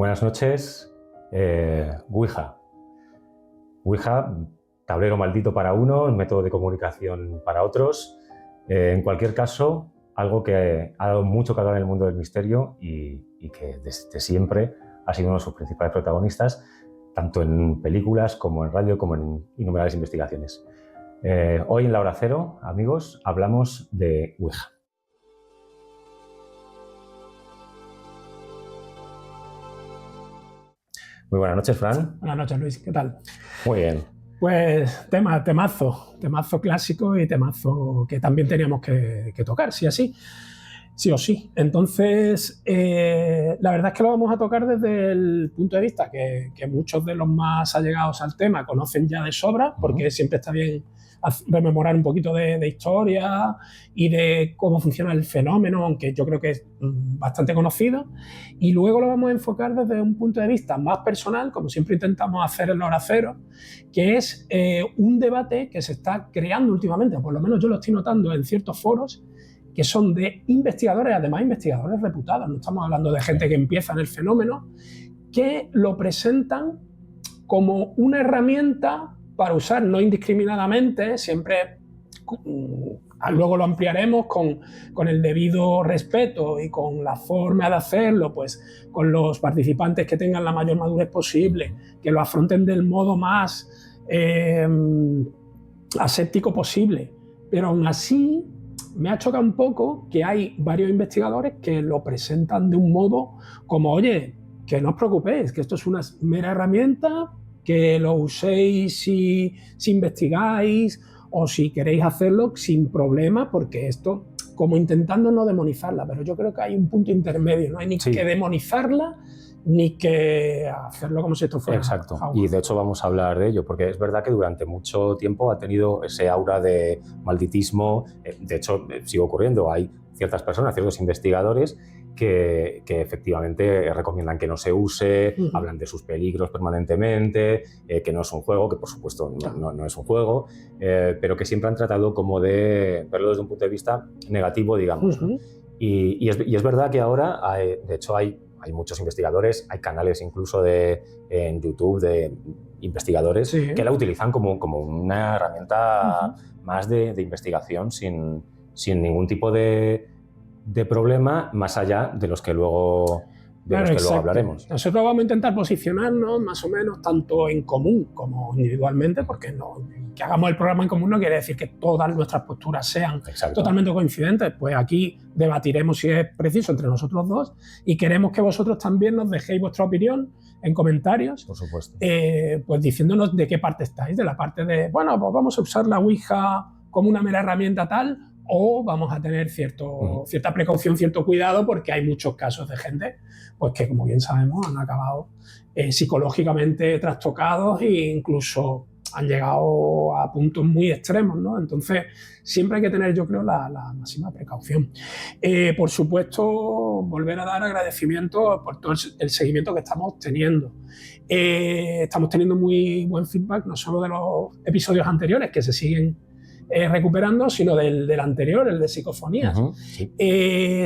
Buenas noches. Ouija. Ouija, tablero maldito para unos, método de comunicación para otros. En cualquier caso, algo que ha dado mucho que hablar en el mundo del misterio y que desde siempre ha sido uno de sus principales protagonistas, tanto en películas como en radio, como en innumerables investigaciones. Hoy en La Hora Cero, amigos, hablamos de Ouija. Muy buenas noches, Fran. Buenas noches, Luis. ¿Qué tal? Muy bien. Pues temazo clásico y temazo que también teníamos que tocar, sí o sí. Entonces, la verdad es que lo vamos a tocar desde el punto de vista que muchos de los más allegados al tema conocen ya de sobra, porque siempre está bien rememorar un poquito de historia y de cómo funciona el fenómeno, aunque yo creo que es bastante conocido. Y luego lo vamos a enfocar desde un punto de vista más personal, como siempre intentamos hacer en La Hora Cero, que es un debate que se está creando últimamente, o por lo menos yo lo estoy notando en ciertos foros, que son de investigadores, además investigadores reputados, no estamos hablando de gente que empieza en el fenómeno, que lo presentan como una herramienta para usar no indiscriminadamente, siempre luego lo ampliaremos con el debido respeto y con la forma de hacerlo, pues con los participantes que tengan la mayor madurez posible, que lo afronten del modo más aséptico posible. Pero aún así me ha chocado un poco que hay varios investigadores que lo presentan de un modo como, oye, que no os preocupéis, que esto es una mera herramienta, que lo uséis si investigáis o si queréis hacerlo sin problema, porque esto, como intentando no demonizarla, pero yo creo que hay un punto intermedio, no hay ni que demonizarla ni que hacerlo como si esto fuera. Exacto, y de hecho vamos a hablar de ello, porque es verdad que durante mucho tiempo ha tenido ese aura de malditismo. De hecho, sigue ocurriendo, hay ciertas personas, ciertos investigadores que efectivamente recomiendan que no se use, hablan de sus peligros permanentemente, que no es un juego, que por supuesto no es un juego, pero que siempre han tratado como de verlo desde un punto de vista negativo, digamos, ¿no? Y es verdad que ahora, de hecho, hay muchos investigadores, hay canales incluso en YouTube de investigadores que la utilizan como una herramienta más de investigación sin ningún tipo de problema, más allá de los que luego hablaremos. Nosotros vamos a intentar posicionarnos más o menos tanto en común como individualmente, porque que hagamos el programa en común no quiere decir que todas nuestras posturas sean totalmente coincidentes. Pues aquí debatiremos si es preciso entre nosotros dos y queremos que vosotros también nos dejéis vuestra opinión en comentarios. Por supuesto. Pues diciéndonos de qué parte estáis, de la parte de, bueno, pues vamos a usar la Ouija como una mera herramienta tal, o vamos a tener cierta precaución, cierto cuidado, porque hay muchos casos de gente pues que, como bien sabemos, han acabado psicológicamente trastocados e incluso han llegado a puntos muy extremos, ¿no? Entonces, siempre hay que tener, yo creo, la máxima precaución. Por supuesto, volver a dar agradecimiento por todo el seguimiento que estamos teniendo. Estamos teniendo muy buen feedback, no solo de los episodios anteriores, que se siguen recuperando, sino del anterior, el de psicofonías.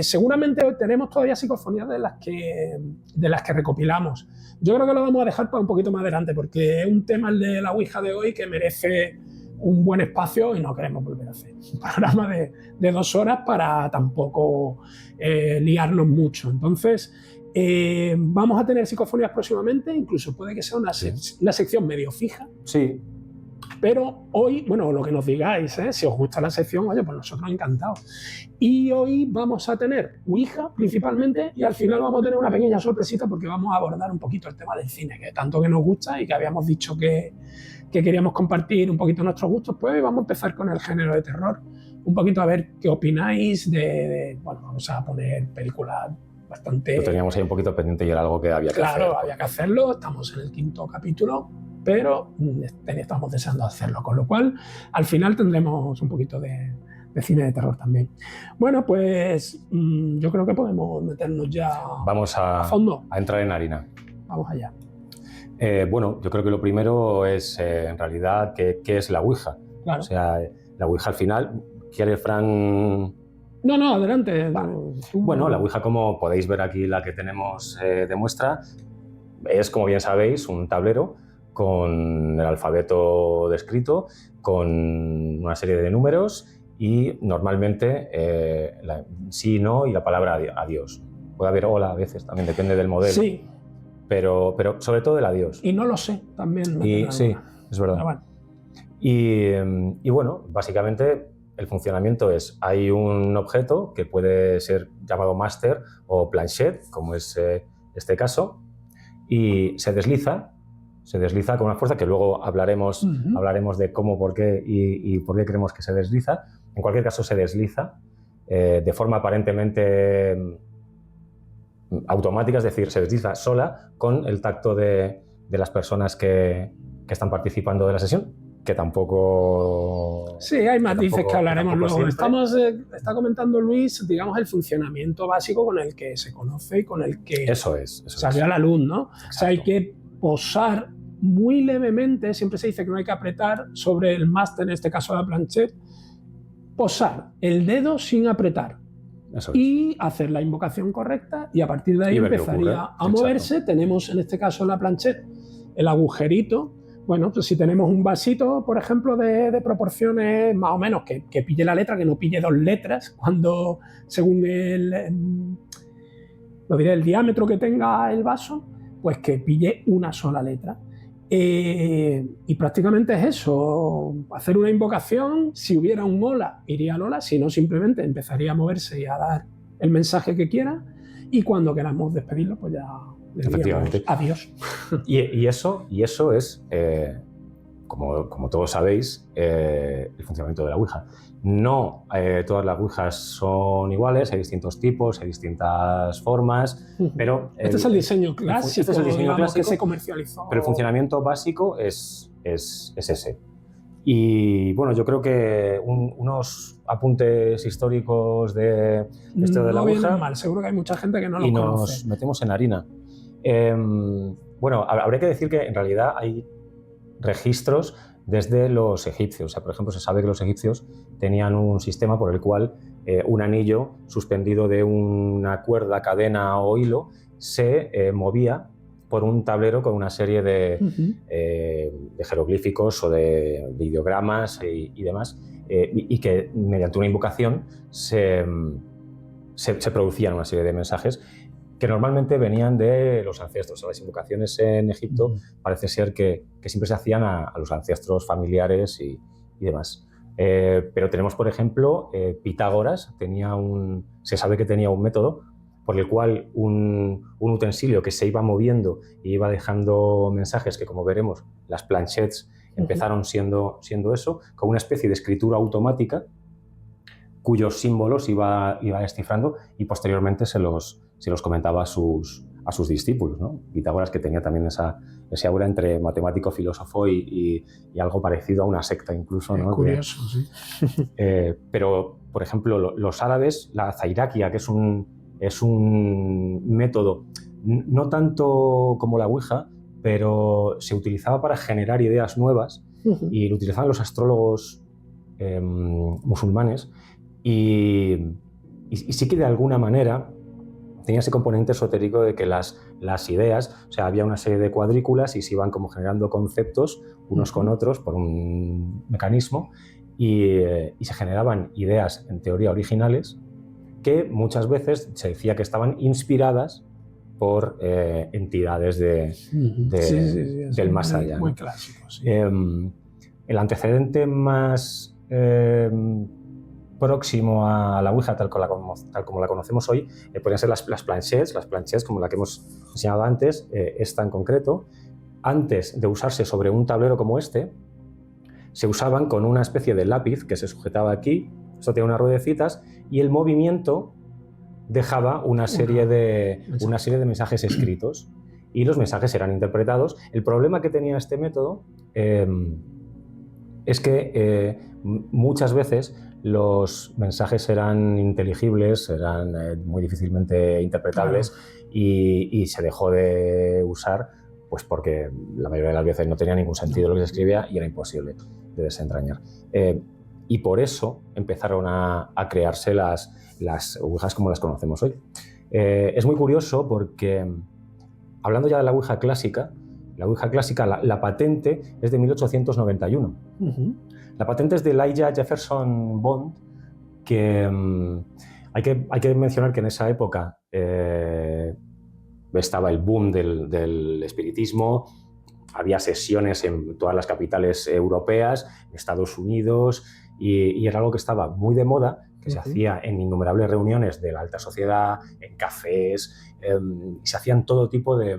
Seguramente hoy tenemos todavía psicofonías de las que recopilamos. Yo creo que lo vamos a dejar para un poquito más adelante, porque es un tema, el de la Ouija de hoy, que merece un buen espacio y no queremos volver a hacer un programa de 2 horas para tampoco liarnos mucho. Entonces, vamos a tener psicofonías próximamente, incluso puede que sea una sección medio fija. Sí. Pero hoy, bueno, lo que nos digáis, si os gusta la sección, oye, pues nosotros encantados. Y hoy vamos a tener Ouija principalmente, y al final vamos a tener una pequeña sorpresita, porque vamos a abordar un poquito el tema del cine, que tanto que nos gusta y que habíamos dicho que queríamos compartir un poquito nuestros gustos. Pues vamos a empezar con el género de terror, un poquito a ver qué opináis bueno, vamos a poner películas bastante... Lo teníamos ahí un poquito pendiente y era algo que había que hacer. Claro, había que hacerlo, estamos en el 5º capítulo, pero estamos deseando hacerlo, con lo cual al final tendremos un poquito de cine de terror también. Bueno, pues yo creo que podemos meternos ya a fondo. A entrar en harina. Vamos allá. Bueno, yo creo que lo primero es, en realidad, ¿qué es la Ouija? Claro. O sea, la Ouija al final, ¿quiere Fran...? No, adelante. Vale. Bueno, la Ouija, como podéis ver aquí, la que tenemos de muestra, Es, como bien sabéis, un tablero con el alfabeto descrito, con una serie de números y normalmente sí, no y la palabra adiós. Puede haber hola a veces, también depende del modelo. Sí. Pero sobre todo el adiós. Y no lo sé, también. Sí, es verdad. Bueno. Y bueno, básicamente el funcionamiento es, hay un objeto que puede ser llamado master o planchette, como es este caso, y se desliza con una fuerza que luego hablaremos de cómo, por qué y por qué creemos que se desliza. En cualquier caso, se desliza de forma aparentemente automática, es decir, se desliza sola con el tacto de las personas que están participando de la sesión, que tampoco... Sí, hay matices que hablaremos luego. Está comentando Luis, digamos, el funcionamiento básico con el que se conoce y con el que salió a la luz, ¿no? Exacto. O sea, hay que posar muy levemente, siempre se dice que no hay que apretar sobre el máster, en este caso la planchette, posar el dedo sin apretar. Y hacer la invocación correcta y a partir de ahí empezaría a moverse. Tenemos en este caso en la planchette el agujerito. Bueno, pues si tenemos un vasito, por ejemplo, de proporciones más o menos que pille la letra, que no pille 2 letras, cuando según el diámetro que tenga el vaso, pues que pille una sola letra. Y prácticamente es eso, hacer una invocación. Si hubiera un hola, iría al hola, si no, simplemente empezaría a moverse y a dar el mensaje que quiera, y cuando queramos despedirlo, pues ya le diríamos adiós. Y eso es, como todos sabéis, el funcionamiento de la Ouija. No todas las Ouijas son iguales, hay distintos tipos, hay distintas formas, pero... Este es el diseño clásico, este es el diseño clásico que se comercializó. Pero el funcionamiento básico es ese. Y bueno, yo creo que unos apuntes históricos de esto de la Ouija... No viene mal, seguro que hay mucha gente que no lo conoce. Y nos metemos en harina. Bueno, habría que decir que en realidad hay registros desde los egipcios. O sea, por ejemplo, se sabe que los egipcios tenían un sistema por el cual un anillo suspendido de una cuerda, cadena o hilo se movía por un tablero con una serie de jeroglíficos o de ideogramas y demás, y que mediante una invocación se producían una serie de mensajes que normalmente venían de los ancestros. Las invocaciones en Egipto parece ser que siempre se hacían a los ancestros familiares y demás. Pero tenemos, por ejemplo, Pitágoras se sabe que tenía un método por el cual un utensilio que se iba moviendo y iba dejando mensajes que, como veremos, las planchettes empezaron siendo eso, con una especie de escritura automática cuyos símbolos iba descifrando y posteriormente se los comentaba a sus discípulos, ¿no? Pitágoras, que tenía también ese aura entre matemático, filósofo y algo parecido a una secta incluso, ¿no? Curioso, sí. Pero, por ejemplo, los árabes, la zairaquia, que es un método no tanto como la Ouija, pero se utilizaba para generar ideas nuevas y lo utilizaban los astrólogos musulmanes y sí que de alguna manera tenía ese componente esotérico de que las ideas, o sea, había una serie de cuadrículas y se iban como generando conceptos unos con otros por un mecanismo y se generaban ideas en teoría originales que muchas veces se decía que estaban inspiradas por entidades del más allá. Muy clásico, sí. El antecedente más próximo a la Ouija, tal como la conocemos hoy, podrían ser las planchettes, como la que hemos enseñado antes, esta en concreto. Antes de usarse sobre un tablero como este, se usaban con una especie de lápiz que se sujetaba aquí. Esto tenía unas ruedecitas y el movimiento dejaba una serie de mensajes escritos y los mensajes eran interpretados. El problema que tenía este método es que muchas veces los mensajes eran inteligibles, eran muy difícilmente interpretables, claro. y se dejó de usar pues porque la mayoría de las veces no tenía ningún sentido lo que se escribía y era imposible de desentrañar. Y por eso empezaron a crearse las ouijas como las conocemos hoy. Es muy curioso porque hablando ya de la Ouija clásica, la patente es de 1891. La patente es de Elijah Jefferson Bond, que hay que mencionar que en esa época estaba el boom del espiritismo, había sesiones en todas las capitales europeas, en Estados Unidos, y era algo que estaba muy de moda, que se hacía en innumerables reuniones de la alta sociedad, en cafés, y se hacían todo tipo de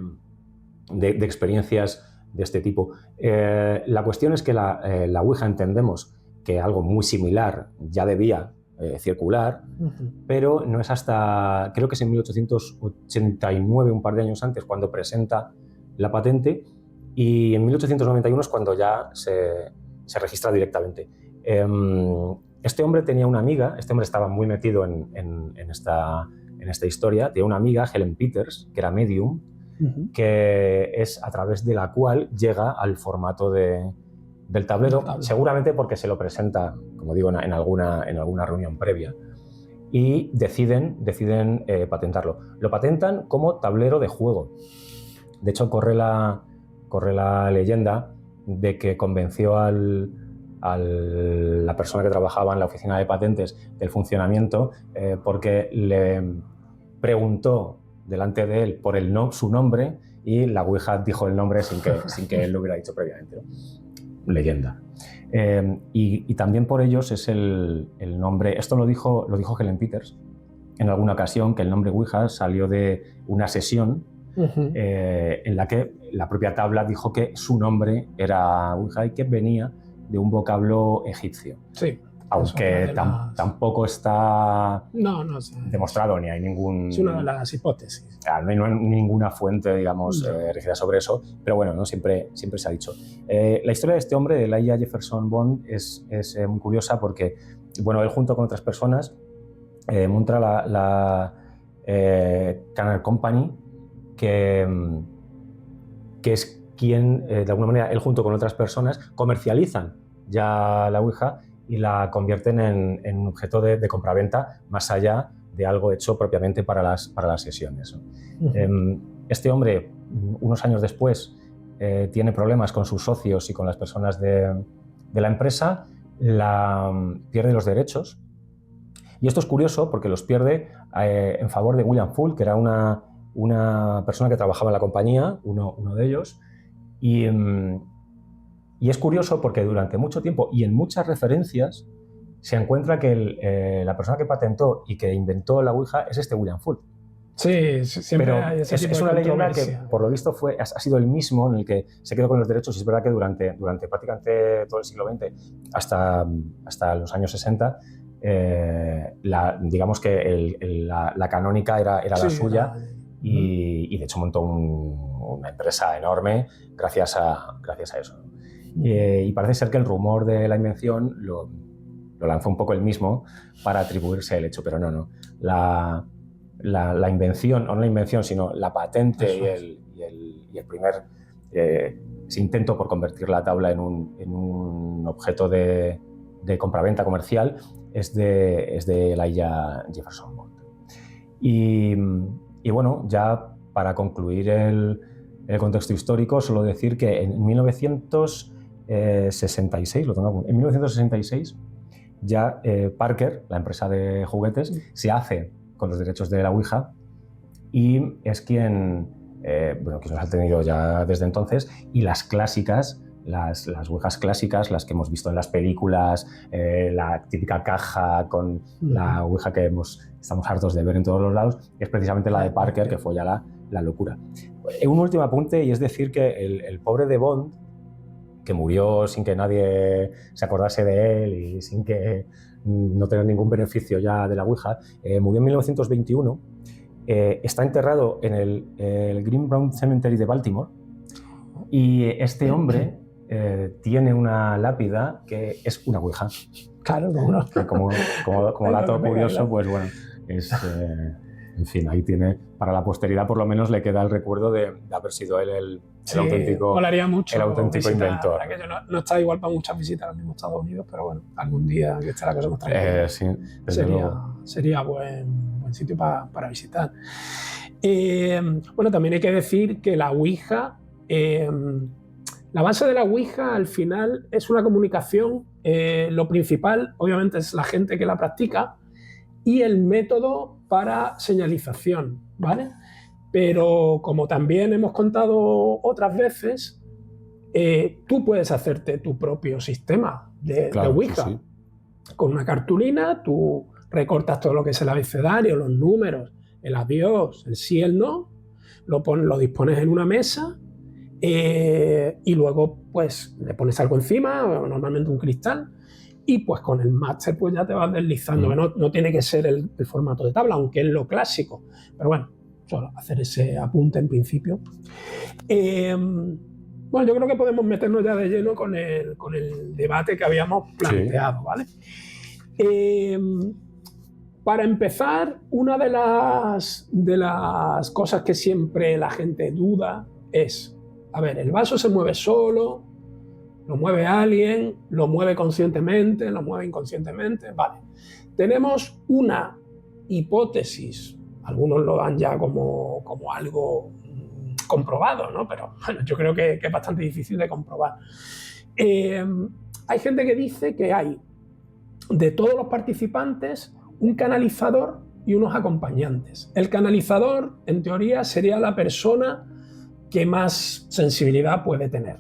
experiencias de este tipo. La cuestión es que la Ouija entendemos que algo muy similar ya debía circular, pero no es hasta, creo que es en 1889, un par de años antes, cuando presenta la patente, y en 1891 es cuando ya se registra directamente. Este hombre tenía una amiga, este hombre estaba muy metido en esta historia, tenía una amiga, Helen Peters, que era medium, que es a través de la cual llega al formato del tablero, seguramente porque se lo presenta, como digo, en alguna reunión previa, y deciden patentarlo. Lo patentan como tablero de juego. De hecho, corre la leyenda de que convenció a la persona que trabajaba en la oficina de patentes del funcionamiento, porque le preguntó delante de él por su nombre, y la Ouija dijo el nombre sin que él lo hubiera dicho previamente, ¿no? Leyenda. Y también por ellos es el nombre. Esto lo dijo Helen Peters en alguna ocasión, que el nombre Ouija salió de una sesión en la que la propia tabla dijo que su nombre era Ouija y que venía de un vocablo egipcio. Sí. Aunque tampoco está sé. demostrado, ni hay ningún... Es una de las hipótesis. No hay ninguna fuente, digamos, rígida sobre eso, pero bueno, ¿no? Siempre se ha dicho. La historia de este hombre, de Elijah Jefferson Bond, es muy curiosa porque, bueno, él junto con otras personas monta la Canal Company, que es quien, de alguna manera, él junto con otras personas comercializan ya la Ouija y la convierten en un objeto de compraventa, más allá de algo hecho propiamente para las sesiones. Este hombre, unos años después, tiene problemas con sus socios y con las personas de la empresa, pierde los derechos. Y esto es curioso porque los pierde en favor de William Full, que era una persona que trabajaba en la compañía, uno de ellos. Y es curioso porque durante mucho tiempo y en muchas referencias se encuentra que la persona que patentó y que inventó la Ouija es este William Full. Sí, siempre pero hay ese tipo es de una leyenda controversia. que por lo visto ha sido el mismo en el que se quedó con los derechos, y es verdad que durante prácticamente todo el siglo XX hasta los años 60 digamos que la canónica era la suya, y de hecho montó una empresa enorme gracias a eso. Y parece ser que el rumor de la invención lo lanzó un poco él mismo para atribuirse el hecho, pero no. La invención, o no la invención, sino la patente y el primer intento por convertir la tabla en un objeto de compraventa comercial es de Elijah Jefferson Bond. Y bueno, ya para concluir el contexto histórico, solo decir que en 1966, en 1966 ya Parker, la empresa de juguetes, se hace con los derechos de la Ouija, y es quien los ha tenido ya desde entonces, y las clásicas, las Ouijas clásicas, las que hemos visto en las películas, la típica caja con la Ouija que estamos hartos de ver en todos los lados, es precisamente la de Parker, que fue ya la locura. Un último apunte, y es decir que el pobre de Bond, que murió sin que nadie se acordase de él y sin que no tener ningún beneficio ya de la Ouija, murió en 1921, está enterrado en el Green Brown Cemetery de Baltimore, y este hombre tiene una lápida que es una Ouija. Claro, no. Como dato curioso, pues bueno, en fin, ahí tiene, para la posteridad por lo menos le queda el recuerdo de haber sido él el auténtico, molaría mucho el auténtico inventor. No está igual para muchas visitas a los mismos Estados Unidos, pero bueno, algún día que esté la cosa más tranquila. Sí, desde luego. Sería buen sitio para visitar. Bueno, también hay que decir que la Ouija, la base de la Ouija al final es una comunicación. Lo principal, obviamente, es la gente que la practica y el método para señalización, ¿vale? Pero como también hemos contado otras veces, tú puedes hacerte tu propio sistema de Ouija. Sí, sí. Con una cartulina, tú recortas todo lo que es el abecedario, los números, el adiós, el sí, el no, lo dispones en una mesa y luego pues le pones algo encima, normalmente un cristal, y pues con el máster pues ya te vas deslizando, que no tiene que ser el formato de tabla, aunque es lo clásico, pero bueno, solo hacer ese apunte en principio. Bueno, yo creo que podemos meternos ya de lleno con el debate que habíamos planteado, sí. ¿Vale? Para empezar, una de las cosas que siempre la gente duda es, a ver, ¿el vaso se mueve solo? ¿Lo mueve alguien? ¿Lo mueve conscientemente? ¿Lo mueve inconscientemente? Vale. Tenemos una hipótesis, algunos lo dan ya como algo comprobado, ¿no? Pero bueno, yo creo que es bastante difícil de comprobar. Hay gente que dice que hay de todos los participantes un canalizador y unos acompañantes. El canalizador, en teoría, sería la persona que más sensibilidad puede tener.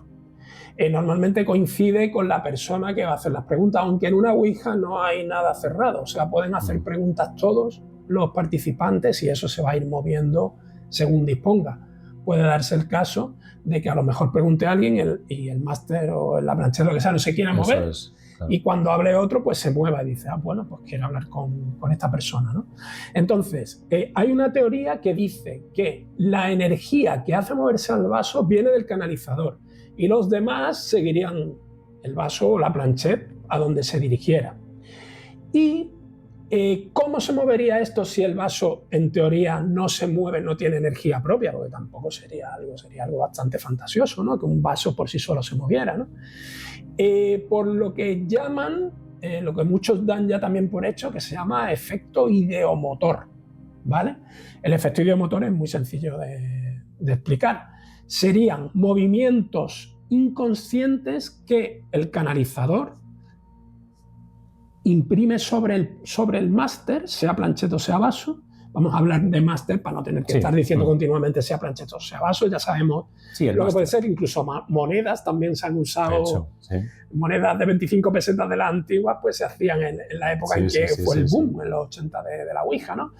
Normalmente coincide con la persona que va a hacer las preguntas, aunque en una Ouija no hay nada cerrado, o sea, pueden hacer preguntas todos los participantes y eso se va a ir moviendo según disponga. Puede darse el caso de que a lo mejor pregunte a alguien y el máster o la planchera, lo que sea, no se quiera mover. Es, claro. Y cuando hable otro, pues se mueva y dice, bueno, pues quiero hablar con esta persona, ¿no? Entonces, hay una teoría que dice que la energía que hace moverse al vaso viene del canalizador y los demás seguirían el vaso o la planchette a donde se dirigiera. Y ¿cómo se movería esto si el vaso en teoría no se mueve, no tiene energía propia? Porque tampoco sería algo bastante fantasioso, ¿no? Que un vaso por sí solo se moviera, ¿no? Por lo que llaman, lo que muchos dan ya también por hecho, que se llama efecto ideomotor, ¿vale? El efecto ideomotor es muy sencillo de explicar. Serían movimientos inconscientes que el canalizador imprime sobre el máster, sea planchette o sea vaso. Vamos a hablar de máster para no tener que estar diciendo continuamente sea planchette o sea vaso, ya sabemos lo que puede ser. Incluso monedas también se han usado, monedas de 25 pesetas de la antigua, pues se hacían en la época en que fue el boom, en los 80 de la Ouija, ¿no?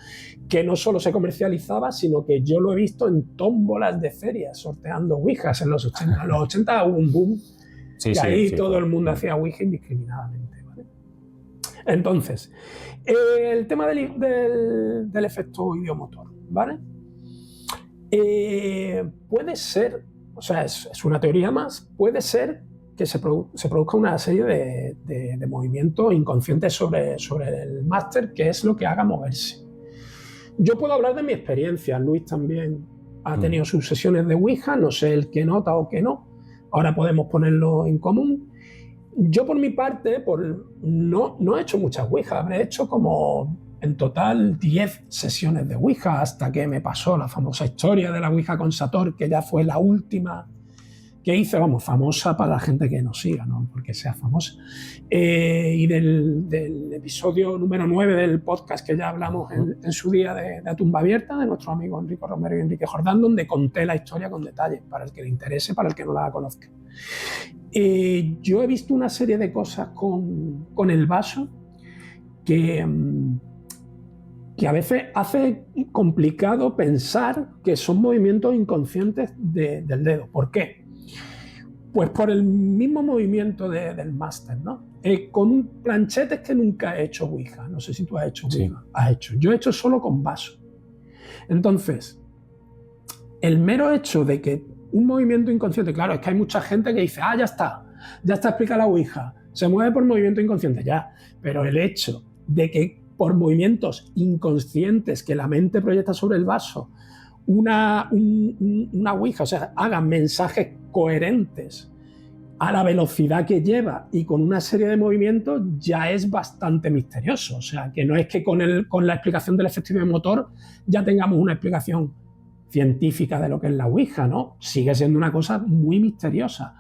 Que no solo se comercializaba, sino que yo lo he visto en tómbolas de ferias, sorteando Ouijas en los 80. En los 80 hubo un boom, y ahí todo el mundo hacía Ouija indiscriminadamente. Entonces, el tema del efecto ideomotor, ¿vale? Puede ser, o sea, es una teoría más, puede ser que se produzca una serie de movimientos inconscientes sobre el máster, que es lo que haga moverse. Yo puedo hablar de mi experiencia, Luis también ha tenido sus sesiones de Ouija, no sé el que nota o que no, ahora podemos ponerlo en común. Yo por mi parte no he hecho muchas Ouijas, habré hecho como en total 10 sesiones de Ouija hasta que me pasó la famosa historia de la Ouija con Sator, que ya fue la última que hice, vamos, famosa para la gente que nos siga, no porque sea famosa. Y del episodio número 9 del podcast que ya hablamos en su día de A Tumba Abierta, de nuestro amigo Enrique Romero y Enrique Jordán, donde conté la historia con detalle, para el que le interese, para el que no la conozca. Yo he visto una serie de cosas con el vaso que a veces hace complicado pensar que son movimientos inconscientes del dedo. ¿Por qué? Pues por el mismo movimiento del máster, ¿no? Con un planchette es que nunca he hecho Ouija. No sé si tú has hecho Ouija. Sí. Has hecho. Yo he hecho solo con vaso. Entonces, el mero hecho de que un movimiento inconsciente, claro, es que hay mucha gente que dice, ya está explicada la Ouija, se mueve por movimiento inconsciente, ya, pero el hecho de que por movimientos inconscientes que la mente proyecta sobre el vaso, una Ouija, o sea, hagan mensajes coherentes a la velocidad que lleva y con una serie de movimientos ya es bastante misterioso. O sea, que no es que con la explicación del efecto idiomotor ya tengamos una explicación científica de lo que es la Ouija, ¿no? Sigue siendo una cosa muy misteriosa.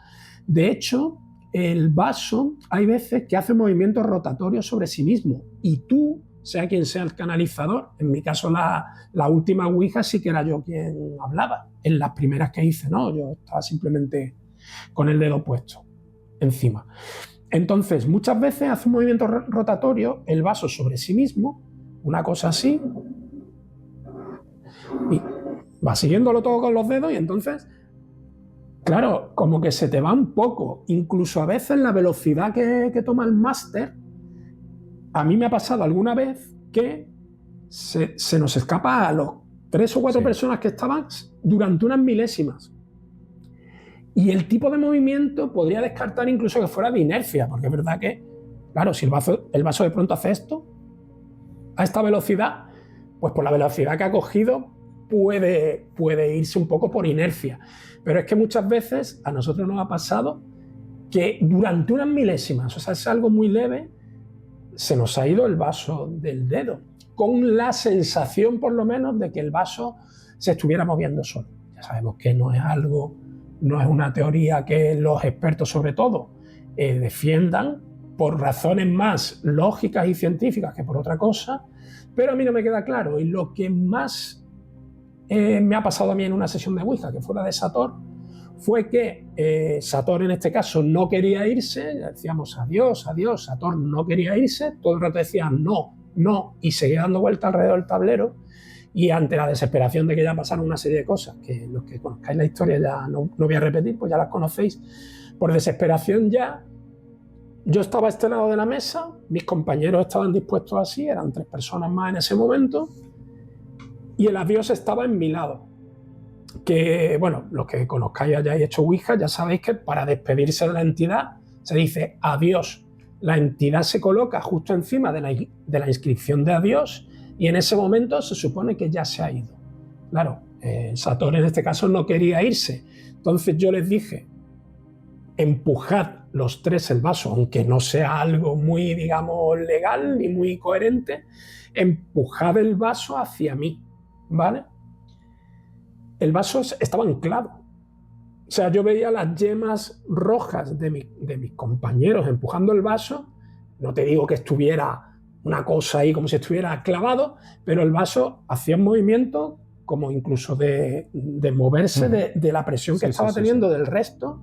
De hecho, el vaso hay veces que hace movimientos rotatorios sobre sí mismo y tú, sea quien sea el canalizador, en mi caso la última Ouija sí que era yo quien hablaba, en las primeras que hice, ¿no? Yo estaba simplemente con el dedo puesto encima. Entonces, muchas veces hace un movimiento rotatorio el vaso sobre sí mismo, una cosa así, y va siguiéndolo todo con los dedos y entonces, claro, como que se te va un poco. Incluso a veces la velocidad que toma el máster, a mí me ha pasado alguna vez que se nos escapa a los 3 o 4 personas que estaban durante unas milésimas. Y el tipo de movimiento podría descartar incluso que fuera de inercia, porque es verdad que, claro, si el vaso de pronto hace esto, a esta velocidad, pues por la velocidad que ha cogido puede irse un poco por inercia. Pero es que muchas veces a nosotros nos ha pasado que durante unas milésimas, o sea, es algo muy leve, se nos ha ido el vaso del dedo, con la sensación por lo menos de que el vaso se estuviera moviendo solo. Ya sabemos que no es una teoría que los expertos sobre todo defiendan por razones más lógicas y científicas que por otra cosa, pero a mí no me queda claro. Y lo que más me ha pasado a mí en una sesión de Ouija, que fue la de Sator, fue que Sator en este caso no quería irse, decíamos adiós, adiós, Sator no quería irse, todo el rato decía no, no, y seguía dando vueltas alrededor del tablero, y ante la desesperación de que ya pasaron una serie de cosas, que los que conozcáis la historia ya no voy a repetir, pues ya las conocéis, por desesperación ya, yo estaba a este lado de la mesa, mis compañeros estaban dispuestos así, eran 3 personas más en ese momento, y el adiós estaba en mi lado. Que, bueno, los que conozcáis hayáis hecho Ouija, ya sabéis que para despedirse de la entidad se dice adiós. La entidad se coloca justo encima de la inscripción de adiós y en ese momento se supone que ya se ha ido. Claro, Sator en este caso no quería irse. Entonces yo les dije, empujad los 3 el vaso, aunque no sea algo muy, digamos, legal ni muy coherente, empujad el vaso hacia mí, ¿vale? El vaso estaba anclado. O sea, yo veía las yemas rojas de mis compañeros empujando el vaso. No te digo que estuviera una cosa ahí como si estuviera clavado, pero el vaso hacía un movimiento como incluso de moverse de la presión que estaba teniendo del resto.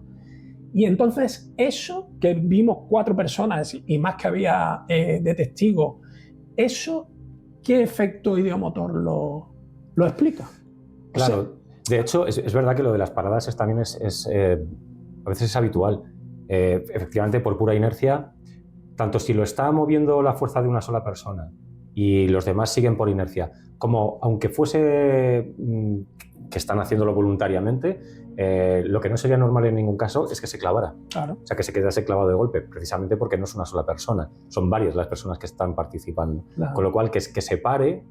Y entonces eso que vimos 4 personas y más que había de testigos, ¿eso qué efecto idiomotor lo explica? Claro. O sea, de hecho, es verdad que lo de las paradas también a veces es habitual. Efectivamente, por pura inercia, tanto si lo está moviendo la fuerza de una sola persona y los demás siguen por inercia, como aunque fuese que están haciéndolo voluntariamente, lo que no sería normal en ningún caso es que se clavara. claro. O sea, que se quedase clavado de golpe, precisamente porque no es una sola persona, son varias las personas que están participando. Claro. Con lo cual, que se pare,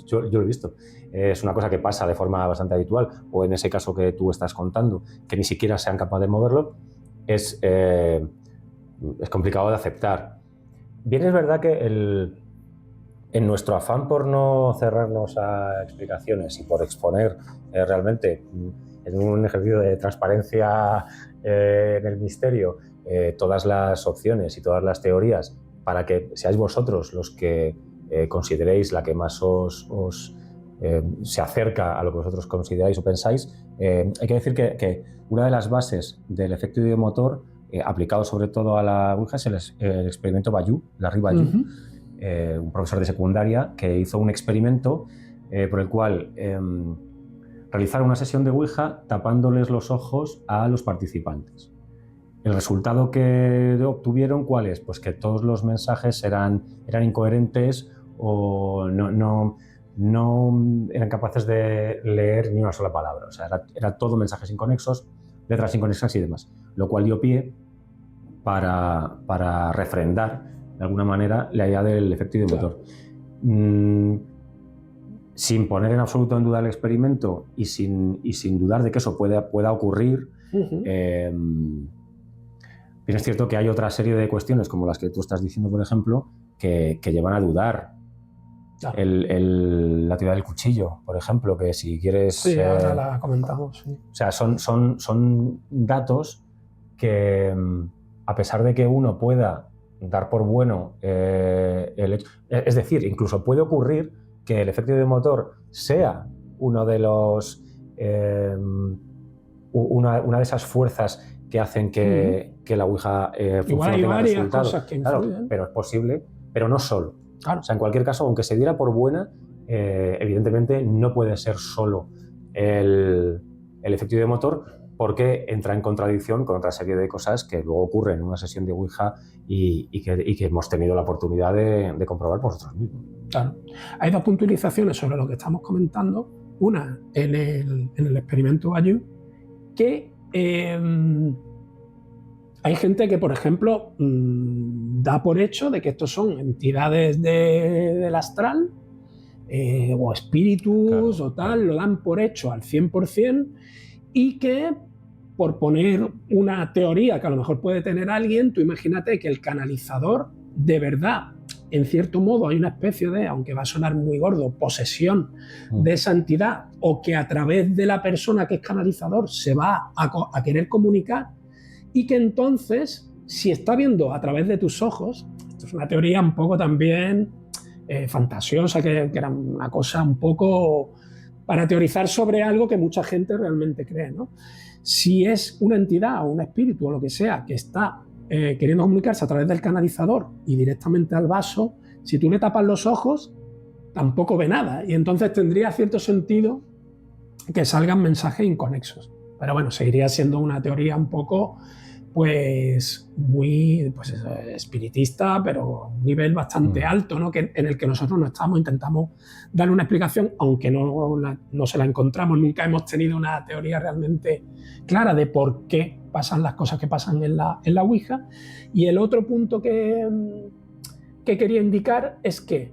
yo lo he visto, es una cosa que pasa de forma bastante habitual, o en ese caso que tú estás contando, que ni siquiera sean capaces de moverlo, es complicado de aceptar. Bien, es verdad que en nuestro afán por no cerrarnos a explicaciones y por exponer realmente en un ejercicio de transparencia en el misterio todas las opciones y todas las teorías para que seáis vosotros los que consideréis la que más se acerca a lo que vosotros consideráis o pensáis, hay que decir que una de las bases del efecto idiomotor aplicado sobre todo a la Ouija es el experimento Bayou, Larry Bayou, un profesor de secundaria que hizo un experimento por el cual realizaron una sesión de Ouija tapándoles los ojos a los participantes. El resultado que obtuvieron, ¿cuál es? Pues que todos los mensajes eran incoherentes o no eran capaces de leer ni una sola palabra. O sea, era todo mensajes inconexos, letras inconexas y demás. Lo cual dio pie para refrendar de alguna manera la idea del efecto idiomotor. Sin poner en absoluto en duda el experimento y sin dudar de que eso pueda ocurrir, Bien, es cierto que hay otra serie de cuestiones, como las que tú estás diciendo, por ejemplo, que llevan a dudar. Claro. La teoría del cuchillo, por ejemplo, que si quieres... Sí, ahora la comentamos. Sí. O sea, son datos que, a pesar de que uno pueda dar por bueno el hecho... Es decir, incluso puede ocurrir que el efecto de motor sea uno de los... una de esas fuerzas que hacen que la Ouija funcione. Igual hay varias resultado. cosas que influyen. Claro, pero es posible, pero no solo. Claro. O sea, en cualquier caso, aunque se diera por buena, evidentemente no puede ser solo el efecto de motor, porque entra en contradicción con otra serie de cosas que luego ocurren en una sesión de Ouija y que hemos tenido la oportunidad de comprobar por nosotros mismos. Claro. Hay dos puntualizaciones sobre lo que estamos comentando. Una en el experimento Bayou, que hay gente que, por ejemplo, da por hecho de que estos son entidades del astral o espíritus, claro, o tal, claro. Lo dan por hecho al 100%, y que, por poner una teoría que a lo mejor puede tener alguien, tú imagínate que el canalizador, de verdad, en cierto modo hay una especie de, aunque va a sonar muy gordo, posesión de esa entidad, o que a través de la persona que es canalizador se va a querer comunicar, y que entonces, si está viendo a través de tus ojos, esto es una teoría un poco también fantasiosa, que era una cosa un poco para teorizar sobre algo que mucha gente realmente cree, ¿no? Si es una entidad o un espíritu o lo que sea que está queriendo comunicarse a través del canalizador y directamente al vaso, si tú le tapas los ojos, tampoco ve nada, y entonces tendría cierto sentido que salgan mensajes inconexos. Pero bueno, seguiría siendo una teoría un poco, pues, muy espiritista, pero a un nivel bastante alto, ¿no? En el que nosotros no estamos, intentamos darle una explicación, aunque no se la encontramos, nunca hemos tenido una teoría realmente clara de por qué pasan las cosas que pasan en la Ouija. Y el otro punto que quería indicar es que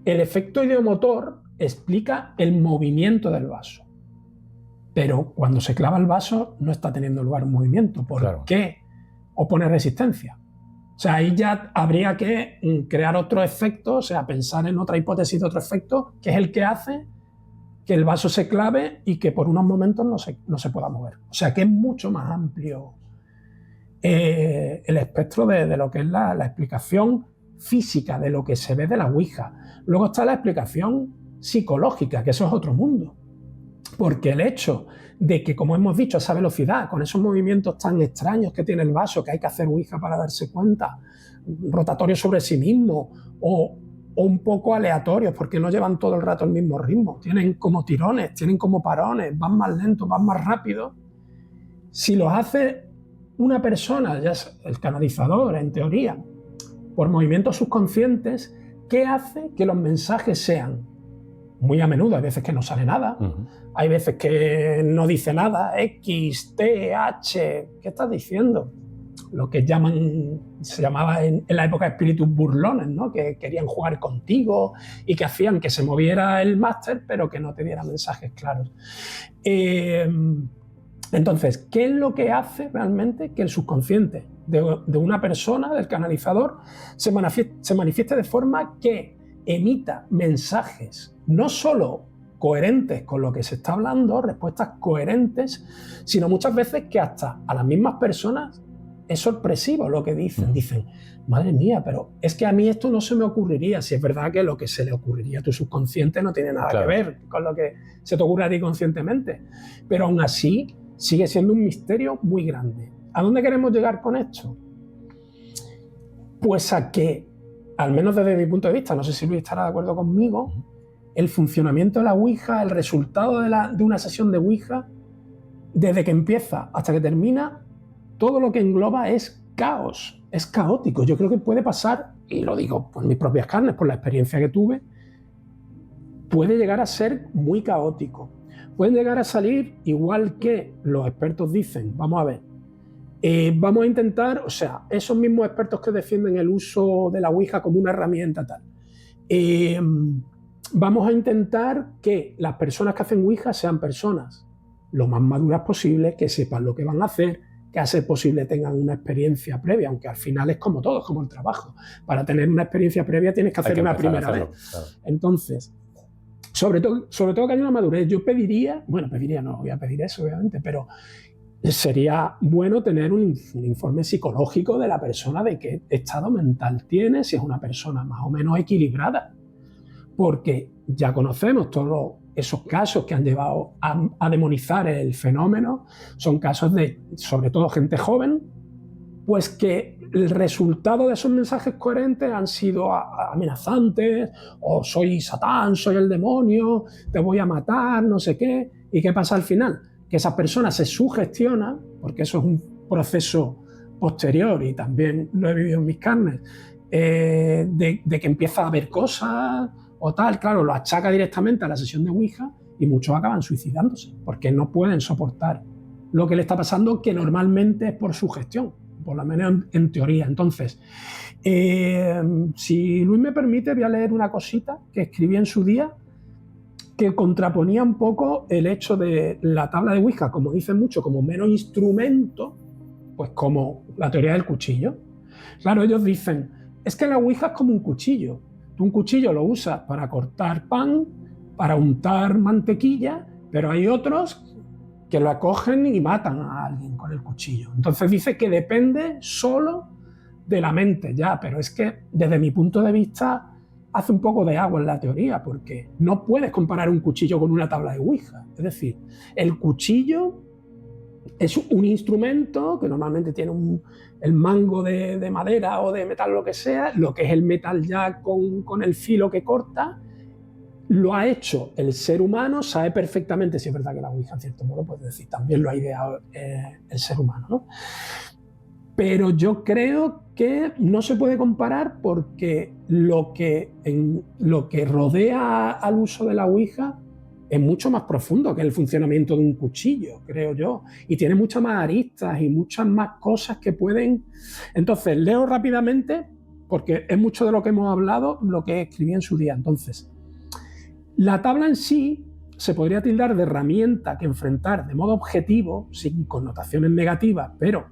el efecto ideomotor explica el movimiento del vaso. Pero cuando se clava el vaso no está teniendo lugar un movimiento. ¿Por qué opone resistencia? O sea, ahí ya habría que crear otro efecto, o sea, pensar en otra hipótesis de otro efecto, que es el que hace que el vaso se clave y que por unos momentos no se pueda mover. O sea, que es mucho más amplio el espectro de lo que es la explicación física de lo que se ve de la Ouija. Luego está la explicación psicológica, que eso es otro mundo. Porque el hecho de que, como hemos dicho, a esa velocidad, con esos movimientos tan extraños que tiene el vaso, que hay que hacer Ouija para darse cuenta, rotatorios sobre sí mismo o un poco aleatorios, porque no llevan todo el rato el mismo ritmo, tienen como tirones, tienen como parones, van más lentos, van más rápido. Si los hace una persona, ya es el canalizador en teoría, por movimientos subconscientes, ¿qué hace que los mensajes sean? Muy a menudo, hay veces que no sale nada, hay veces que no dice nada, X, T, H, ¿qué estás diciendo? Lo que se llamaba en la época espíritus burlones, ¿no? Que querían jugar contigo y que hacían que se moviera el máster, pero que no te diera mensajes claros. Entonces, ¿qué es lo que hace realmente que el subconsciente de una persona, del canalizador, se manifieste de forma que emita mensajes no solo coherentes con lo que se está hablando, respuestas coherentes, sino muchas veces que hasta a las mismas personas es sorpresivo lo que dicen. Dicen, madre mía, pero es que a mí esto no se me ocurriría. Si es verdad que lo que se le ocurriría a tu subconsciente no tiene nada que ver con lo que se te ocurre a ti conscientemente. Pero aún así sigue siendo un misterio muy grande. ¿A dónde queremos llegar con esto? Pues a que, al menos desde mi punto de vista, no sé si Luis estará de acuerdo conmigo, el funcionamiento de la Ouija, el resultado de una sesión de Ouija, desde que empieza hasta que termina, todo lo que engloba es caos, es caótico. Yo creo que puede pasar, y lo digo por mis propias carnes, por la experiencia que tuve, puede llegar a ser muy caótico. Pueden llegar a salir, igual que los expertos dicen, vamos a ver, vamos a intentar, o sea, esos mismos expertos que defienden el uso de la Ouija como una herramienta tal, vamos a intentar que las personas que hacen Ouija sean personas lo más maduras posible, que sepan lo que van a hacer, que a ser posible tengan una experiencia previa, aunque al final es como todo, es como el trabajo. Para tener una experiencia previa tienes que hacer una primera vez. Claro. Entonces, sobre todo que haya una madurez, yo pediría, no voy a pedir eso obviamente, pero sería bueno tener un informe psicológico de la persona, de qué estado mental tiene, si es una persona más o menos equilibrada, porque ya conocemos todos esos casos que han llevado a demonizar el fenómeno. Son casos de, sobre todo, gente joven, pues que el resultado de esos mensajes coherentes han sido amenazantes, o soy Satán, soy el demonio, te voy a matar, no sé qué. ¿Y qué pasa al final? Que esa persona se sugestiona, porque eso es un proceso posterior y también lo he vivido en mis carnes, de que empieza a ver cosas o tal. Claro, lo achaca directamente a la sesión de Ouija y muchos acaban suicidándose porque no pueden soportar lo que le está pasando, que normalmente es por sugestión, por lo menos en teoría. Entonces, si Luis me permite, voy a leer una cosita que escribí en su día, que contraponía un poco el hecho de la tabla de Ouija, como dicen mucho, como mero instrumento, pues como la teoría del cuchillo. Claro, ellos dicen, es que la Ouija es como un cuchillo. Tú un cuchillo lo usas para cortar pan, para untar mantequilla, pero hay otros que lo acogen y matan a alguien con el cuchillo. Entonces dice que depende solo de la mente ya, pero es que desde mi punto de vista hace un poco de agua en la teoría, porque no puedes comparar un cuchillo con una tabla de Ouija. Es decir, el cuchillo es un instrumento que normalmente tiene el mango de madera o de metal, lo que sea, lo que es el metal ya con el filo que corta, lo ha hecho el ser humano, sabe perfectamente, si es verdad que la Ouija en cierto modo, puedes decir, también lo ha ideado el ser humano, ¿no? Pero yo creo que no se puede comparar, porque lo que rodea al uso de la Ouija es mucho más profundo que el funcionamiento de un cuchillo, creo yo, y tiene muchas más aristas y muchas más cosas que pueden... Entonces, leo rápidamente, porque es mucho de lo que hemos hablado, lo que escribí en su día. Entonces, la tabla en sí se podría tildar de herramienta que enfrentar de modo objetivo, sin connotaciones negativas, pero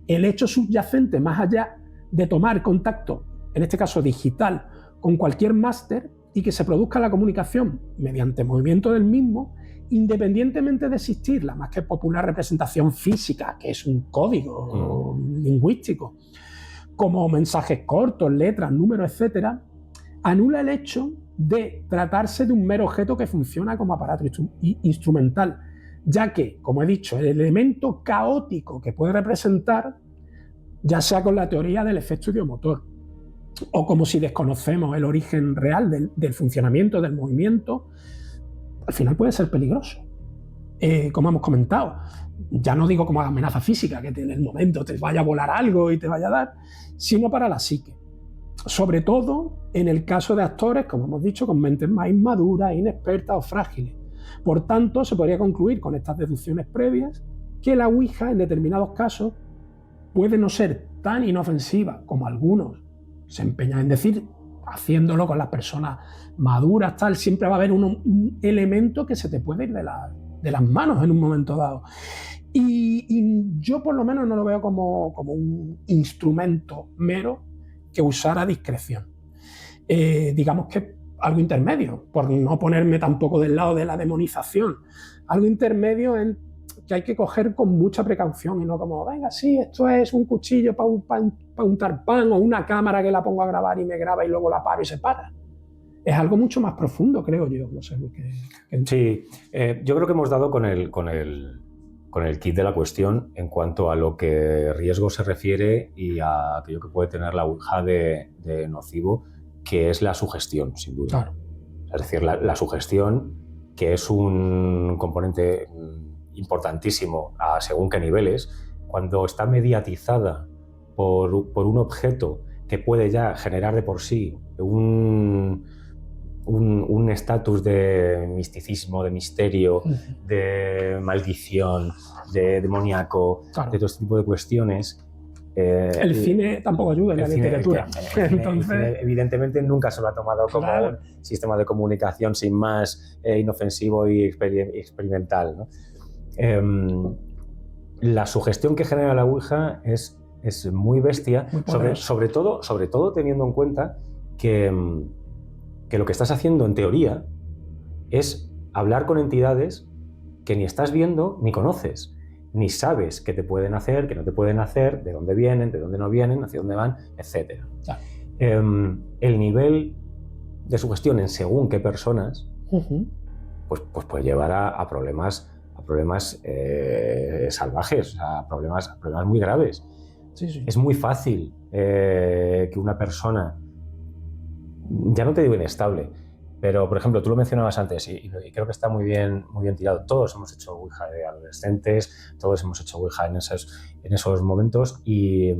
el hecho subyacente, más allá de tomar contacto, en este caso digital, con cualquier máster, y que se produzca la comunicación mediante movimiento del mismo, independientemente de existir la más que popular representación física, que es un código lingüístico, como mensajes cortos, letras, números, etc., anula el hecho de tratarse de un mero objeto que funciona como aparato instrumental, ya que, como he dicho, el elemento caótico que puede representar, ya sea con la teoría del efecto idiomotor, o como si desconocemos el origen real del funcionamiento, del movimiento, al final puede ser peligroso. Como hemos comentado, ya no digo como amenaza física, que en el momento te vaya a volar algo y te vaya a dar, sino para la psique. Sobre todo en el caso de actores, como hemos dicho, con mentes más inmaduras, inexpertas o frágiles. Por tanto, se podría concluir con estas deducciones previas que la Ouija, en determinados casos, puede no ser tan inofensiva como algunos se empeñan en decir, haciéndolo con las personas maduras, tal. Siempre va a haber un elemento que se te puede ir de las manos en un momento dado. Y yo por lo menos no lo veo como un instrumento mero que usar a discreción. Digamos que algo intermedio, por no ponerme tampoco del lado de la demonización, algo intermedio en que hay que coger con mucha precaución, y no como, venga, sí, esto es un cuchillo para untar pan, o una cámara que la pongo a grabar y me graba y luego la paro y se para. Es algo mucho más profundo, creo yo. No sé Sí, yo creo que hemos dado con el kit de la cuestión en cuanto a lo que riesgo se refiere y a aquello que puede tener la Ouija de nocivo, que es la sugestión, sin duda. Claro. Es decir, la sugestión, que es un componente importantísimo a según qué niveles, cuando está mediatizada por un objeto que puede ya generar de por sí un estatus de misticismo, de misterio, de maldición, de demoníaco, claro, de todo este tipo de cuestiones. El cine tampoco ayuda en la literatura. Entonces, el cine, evidentemente, nunca se lo ha tomado como un sistema de comunicación sin más, inofensivo y experimental, ¿no? la sugestión que genera la Ouija es muy bestia, sobre todo teniendo en cuenta que lo que estás haciendo en teoría es hablar con entidades que ni estás viendo ni conoces, ni sabes qué te pueden hacer, qué no te pueden hacer, de dónde vienen, de dónde no vienen, hacia dónde van, etc. Claro. El nivel de sugestión en según qué personas pues puede llevar a problemas salvajes, a problemas muy graves. Sí. Es muy fácil que una persona, ya no te digo inestable, pero por ejemplo tú lo mencionabas antes y creo que está muy bien tirado. Todos hemos hecho Ouija de adolescentes, todos hemos hecho Ouija en esos momentos y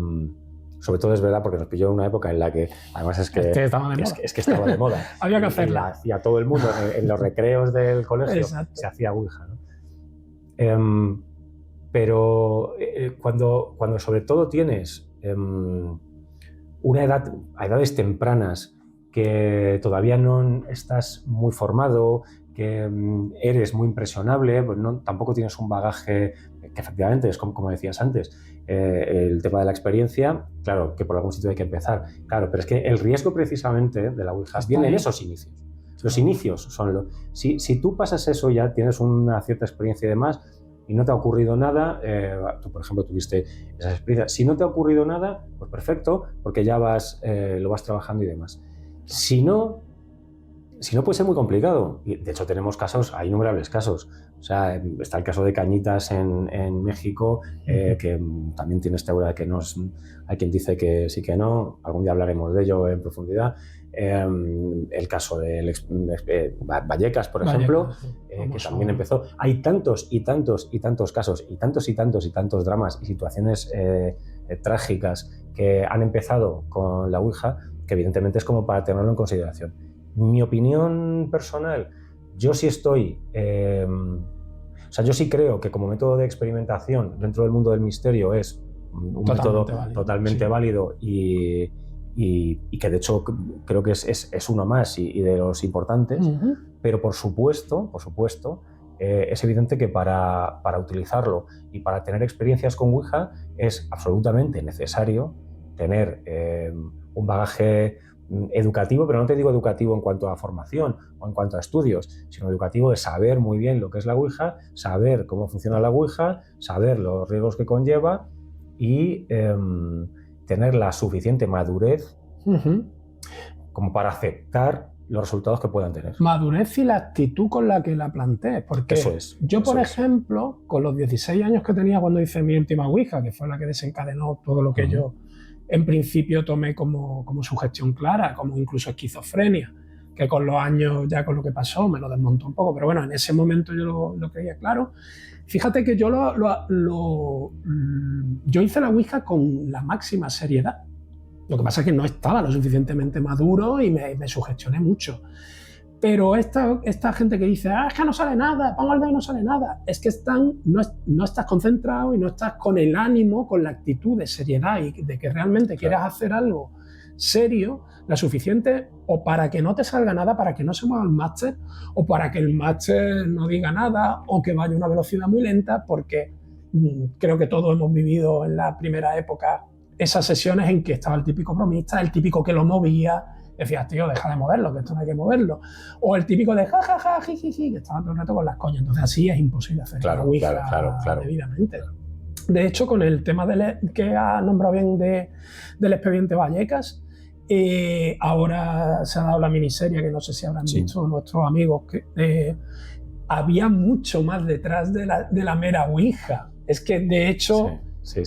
sobre todo es verdad porque nos pilló en una época en la que además es que estaba de moda. Había que hacerla. Hacía todo el mundo en los recreos del colegio. Exacto. Se hacía Ouija, ¿no? Pero cuando sobre todo tienes una edad, a edades tempranas, que todavía no estás muy formado, que eres muy impresionable, pues tampoco tienes un bagaje, que efectivamente es como decías antes, el tema de la experiencia, claro, que por algún sitio hay que empezar, claro, pero es que el riesgo precisamente de la Ouija viene en esos inicios. Los inicios son si tú pasas eso, ya tienes una cierta experiencia y demás, y no te ha ocurrido nada, tú por ejemplo tuviste esas experiencias, si no te ha ocurrido nada, pues perfecto, porque ya lo vas trabajando y demás. Si no puede ser muy complicado, y de hecho tenemos casos, hay innumerables casos, o sea, está el caso de Cañitas en México, que también tiene esta aura de que hay quien dice que sí que no, algún día hablaremos de ello en profundidad. El caso de Vallecas, por ejemplo, que también empezó. Hay tantos y tantos y tantos casos y tantos dramas y situaciones trágicas que han empezado con la Ouija, que evidentemente es como para tenerlo en consideración. Mi opinión personal, yo sí yo sí creo que como método de experimentación dentro del mundo del misterio es un método totalmente válido y que de hecho creo que es uno más y de los importantes, pero por supuesto, es evidente que para utilizarlo y para tener experiencias con Ouija es absolutamente necesario tener un bagaje educativo, pero no te digo educativo en cuanto a formación o en cuanto a estudios, sino educativo de saber muy bien lo que es la Ouija, saber cómo funciona la Ouija, saber los riesgos que conlleva y tener la suficiente madurez como para aceptar los resultados que puedan tener. Madurez y la actitud con la que la planteé, porque yo, por ejemplo, con los 16 años que tenía cuando hice mi última Ouija, que fue la que desencadenó todo lo que yo en principio tomé como sugestión clara, como incluso esquizofrenia, que con los años, ya con lo que pasó, me lo desmontó un poco, pero bueno, en ese momento yo lo creía claro. Fíjate que yo hice la Ouija con la máxima seriedad. Lo que pasa es que no estaba lo suficientemente maduro y me sugestioné mucho. Pero esta gente que dice, es que no sale nada, pongo el dedo y no sale nada, es que no estás concentrado y no estás con el ánimo, con la actitud de seriedad y de que realmente quieras hacer algo serio, la suficiente o para que no te salga nada, para que no se mueva el máster, o para que el máster no diga nada, o que vaya a una velocidad muy lenta, porque creo que todos hemos vivido en la primera época esas sesiones en que estaba el típico bromista, el típico que lo movía, decías, tío, deja de moverlo, que esto no hay que moverlo. O el típico de jajaja, jijiji, que estaba todo el rato con las coñas. Entonces así es imposible hacer la Ouija debidamente. De hecho, con el tema que ha nombrado bien del expediente Vallecas, ahora se ha dado la miniserie, que no sé si habrán visto nuestros amigos, que había mucho más detrás de la mera Ouija. Es que, de hecho... Sí.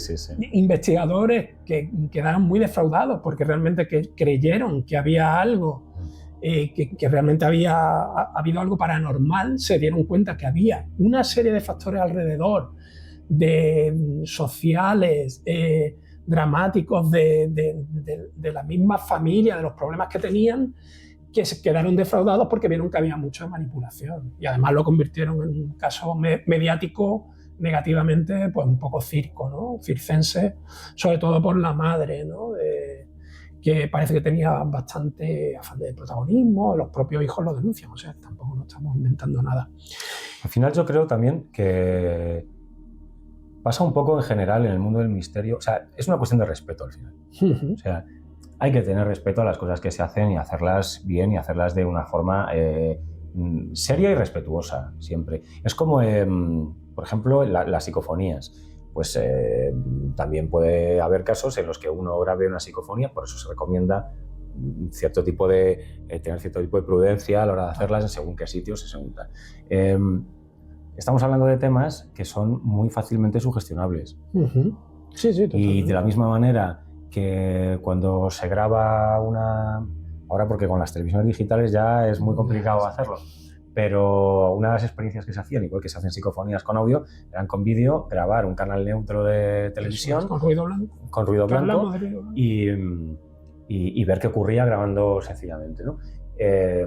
Investigadores que quedaron muy defraudados porque realmente creyeron que había algo, que realmente había habido algo paranormal, se dieron cuenta que había una serie de factores alrededor, de sociales, dramáticos, de la misma familia, de los problemas que tenían, que se quedaron defraudados porque vieron que había mucha manipulación y además lo convirtieron en un caso mediático negativamente, pues un poco circo, ¿no? Circense, sobre todo por la madre, ¿no? Que parece que tenía bastante afán de protagonismo, los propios hijos lo denuncian, o sea, tampoco nos estamos inventando nada. Al final yo creo también que pasa un poco en general en el mundo del misterio. O sea, es una cuestión de respeto al final. O sea, hay que tener respeto a las cosas que se hacen y hacerlas bien y hacerlas de una forma seria y respetuosa siempre. Es como, por ejemplo, las psicofonías. Pues también puede haber casos en los que uno grabe una psicofonía, por eso se recomienda tener cierto tipo de prudencia a la hora de hacerlas según qué sitios y según tal. Estamos hablando de temas que son muy fácilmente sugestionables. Sí, sí, totalmente. Y de la misma manera que cuando se graba ahora porque con las televisiones digitales ya es muy complicado hacerlo, pero una de las experiencias que se hacían, igual que se hacen psicofonías con audio, eran con vídeo, grabar un canal neutro de televisión con ruido blanco, y ver qué ocurría grabando sencillamente, ¿no?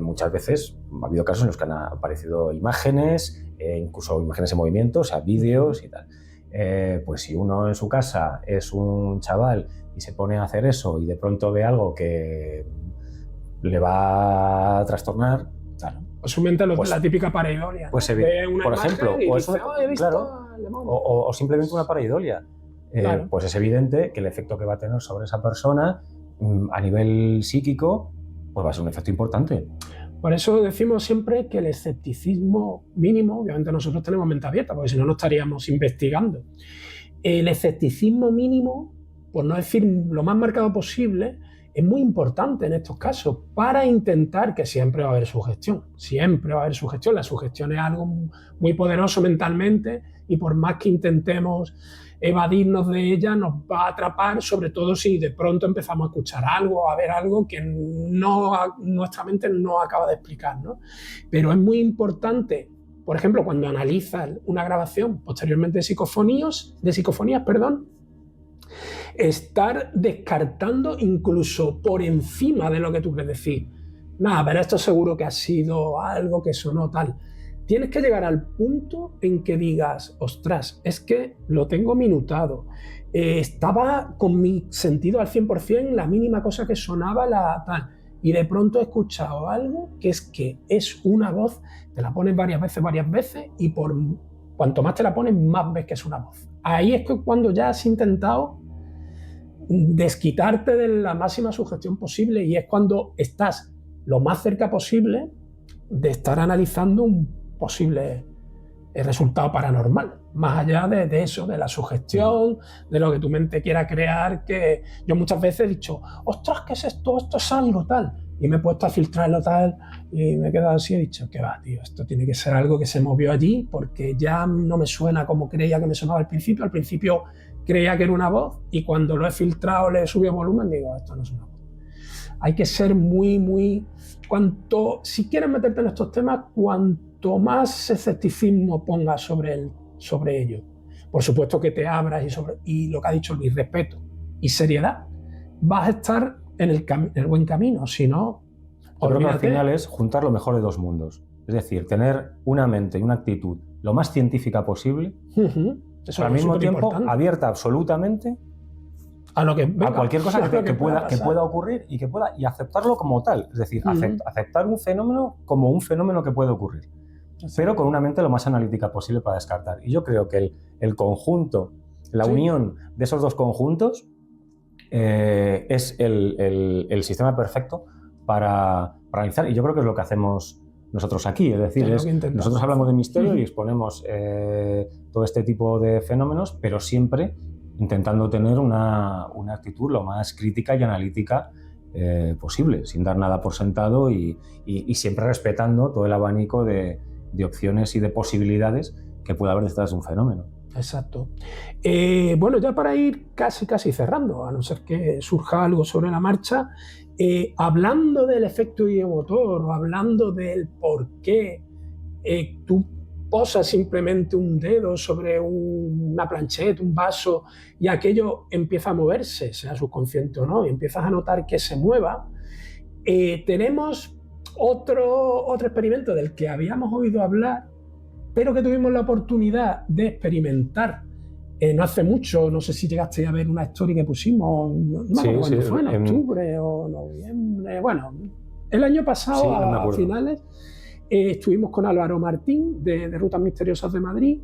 Muchas veces ha habido casos en los que han aparecido imágenes, incluso imágenes en movimiento, o sea, vídeos y tal. Pues si uno en su casa es un chaval y se pone a hacer eso y de pronto ve algo que le va a trastornar, claro. O su mente la típica pareidolia. Pues por ejemplo, o simplemente una pareidolia. Claro. Pues es evidente que el efecto que va a tener sobre esa persona a nivel psíquico pues va a ser un efecto importante. Por eso decimos siempre que el escepticismo mínimo, obviamente nosotros tenemos mente abierta, porque si no, no estaríamos investigando. El escepticismo mínimo, por no decir lo más marcado posible, es muy importante en estos casos para intentar que siempre va a haber sugestión. Siempre va a haber sugestión. La sugestión es algo muy poderoso mentalmente y por más que intentemos evadirnos de ella, nos va a atrapar, sobre todo si de pronto empezamos a escuchar algo, a ver algo que nuestra mente no acaba de explicar, ¿no? Pero es muy importante, por ejemplo, cuando analizas una grabación posteriormente de psicofonías, estar descartando incluso por encima de lo que tú crees decir. Nada, pero esto seguro que ha sido algo que sonó tal. Tienes que llegar al punto en que digas, ostras, es que lo tengo minutado. Estaba con mi sentido al 100%, la mínima cosa que sonaba tal. Y de pronto he escuchado algo que es una voz, te la pones varias veces y por cuanto más te la pones, más ves que es una voz. Ahí es cuando ya has intentado desquitarte de la máxima sugestión posible y es cuando estás lo más cerca posible de estar analizando un posible resultado paranormal, más allá de eso, de la sugestión, de lo que tu mente quiera crear, que yo muchas veces he dicho, ostras, ¿qué es esto? Esto es algo tal, y me he puesto a filtrarlo tal, y me he quedado así y he dicho, ¿qué va, tío? Esto tiene que ser algo que se movió allí, porque ya no me suena como creía que me sonaba al principio creía que era una voz, y cuando lo he filtrado, le he subido volumen, digo, esto no es una voz. Hay que ser muy... si quieres meterte en estos temas, cuanto más escepticismo pongas sobre ello, por supuesto que te abras y lo que ha dicho Luis, respeto y seriedad, vas a estar en el buen camino, si no... Yo creo que al final es juntar lo mejor de dos mundos, es decir, tener una mente y una actitud lo más científica posible, pero al mismo tiempo abierta absolutamente a cualquier cosa que pueda ocurrir y aceptarlo como tal. Es decir, aceptar un fenómeno como un fenómeno que puede ocurrir, pero con una mente lo más analítica posible para descartar. Y yo creo que el conjunto, la unión de esos dos conjuntos es el sistema perfecto para analizar. Y yo creo que es lo que hacemos nosotros aquí. Es decir, nosotros hablamos de misterio y exponemos todo este tipo de fenómenos, pero siempre intentando tener una actitud lo más crítica y analítica posible, sin dar nada por sentado y siempre respetando todo el abanico de opciones y de posibilidades que pueda haber detrás de un fenómeno. Exacto. Bueno, ya para ir casi cerrando, a no ser que surja algo sobre la marcha, hablando del efecto idiomotor o hablando del por qué tú posas simplemente un dedo sobre una plancheta, un vaso, y aquello empieza a moverse, sea subconsciente o no, y empiezas a notar que se mueva. Tenemos otro experimento del que habíamos oído hablar, pero que tuvimos la oportunidad de experimentar no hace mucho. No sé si llegaste a ver una story que pusimos, cuando fue, en octubre o noviembre, bueno, el año pasado, a finales. Estuvimos con Álvaro Martín de Rutas Misteriosas de Madrid,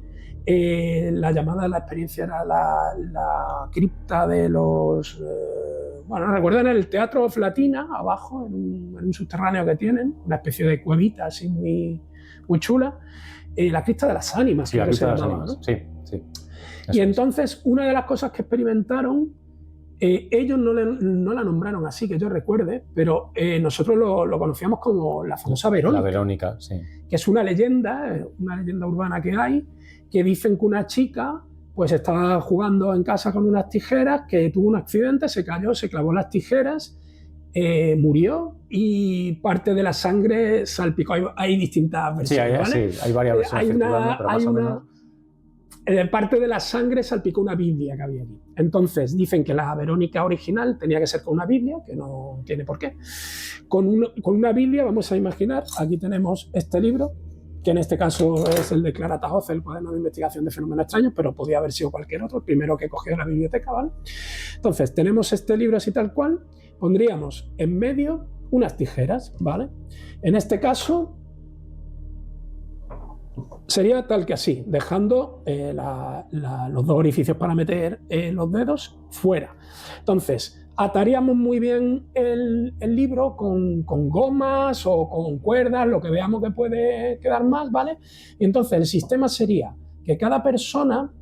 La experiencia era la cripta de los... bueno, recuerdan el Teatro Flatina, abajo, en un subterráneo que tienen, una especie de cuevita así muy, muy chula. La cripta de las ánimas. Sí, la cripta de las ánimas, ¿no? Sí, sí. Y entonces, una de las cosas que experimentaron, ellos no la nombraron así, que yo recuerde, pero nosotros lo conocíamos como la famosa Verónica. La Verónica, sí. Que es una leyenda urbana que hay, que dicen que una chica pues estaba jugando en casa con unas tijeras, que tuvo un accidente, se cayó, se clavó las tijeras, murió y parte de la sangre salpicó. Hay distintas versiones, sí, ¿vale? Sí, hay varias versiones circulando, pero más o menos... parte de la sangre salpicó una Biblia que había allí. Entonces dicen que la Verónica original tenía que ser con una Biblia, que no tiene por qué. Con una Biblia, vamos a imaginar, aquí tenemos este libro, que en este caso es el de Clara Tahoce, el cuaderno de investigación de fenómenos extraños, pero podía haber sido cualquier otro, el primero que cogió de la biblioteca, ¿vale? Entonces tenemos este libro así tal cual, pondríamos en medio unas tijeras, ¿vale? En este caso sería tal que así, dejando los dos orificios para meter los dedos fuera. Entonces, ataríamos muy bien el libro con gomas o con cuerdas, lo que veamos que puede quedar más, ¿vale? Y entonces el sistema sería que cada persona,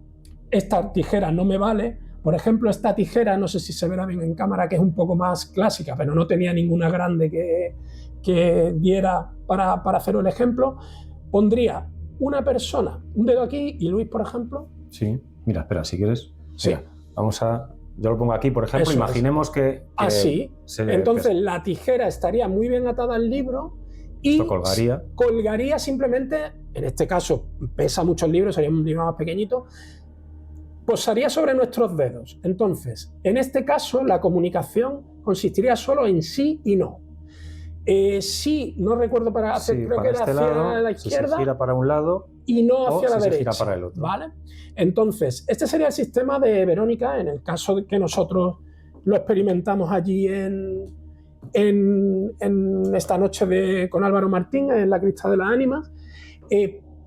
esta tijera no me vale, por ejemplo, esta tijera, no sé si se verá bien en cámara, que es un poco más clásica, pero no tenía ninguna grande que diera para hacer el ejemplo, pondría una persona, un dedo aquí y Luis, por ejemplo. Sí, mira, espera, si quieres. Sí. Mira, vamos a... Yo lo pongo aquí, por ejemplo, Eso imaginemos que así. Entonces la tijera estaría muy bien atada al libro y esto colgaría simplemente, en este caso pesa mucho el libro, sería un libro más pequeñito, posaría sobre nuestros dedos. Entonces, en este caso la comunicación consistiría solo en sí y no. Sí, no recuerdo para hacer, sí, creo que era este hacia lado, la izquierda. Si se gira para un lado y no hacia la si derecha. Se gira para el otro. ¿Vale? Entonces, este sería el sistema de Verónica en el caso de que nosotros lo experimentamos allí en esta noche con Álvaro Martín en la Cripta de las Ánimas.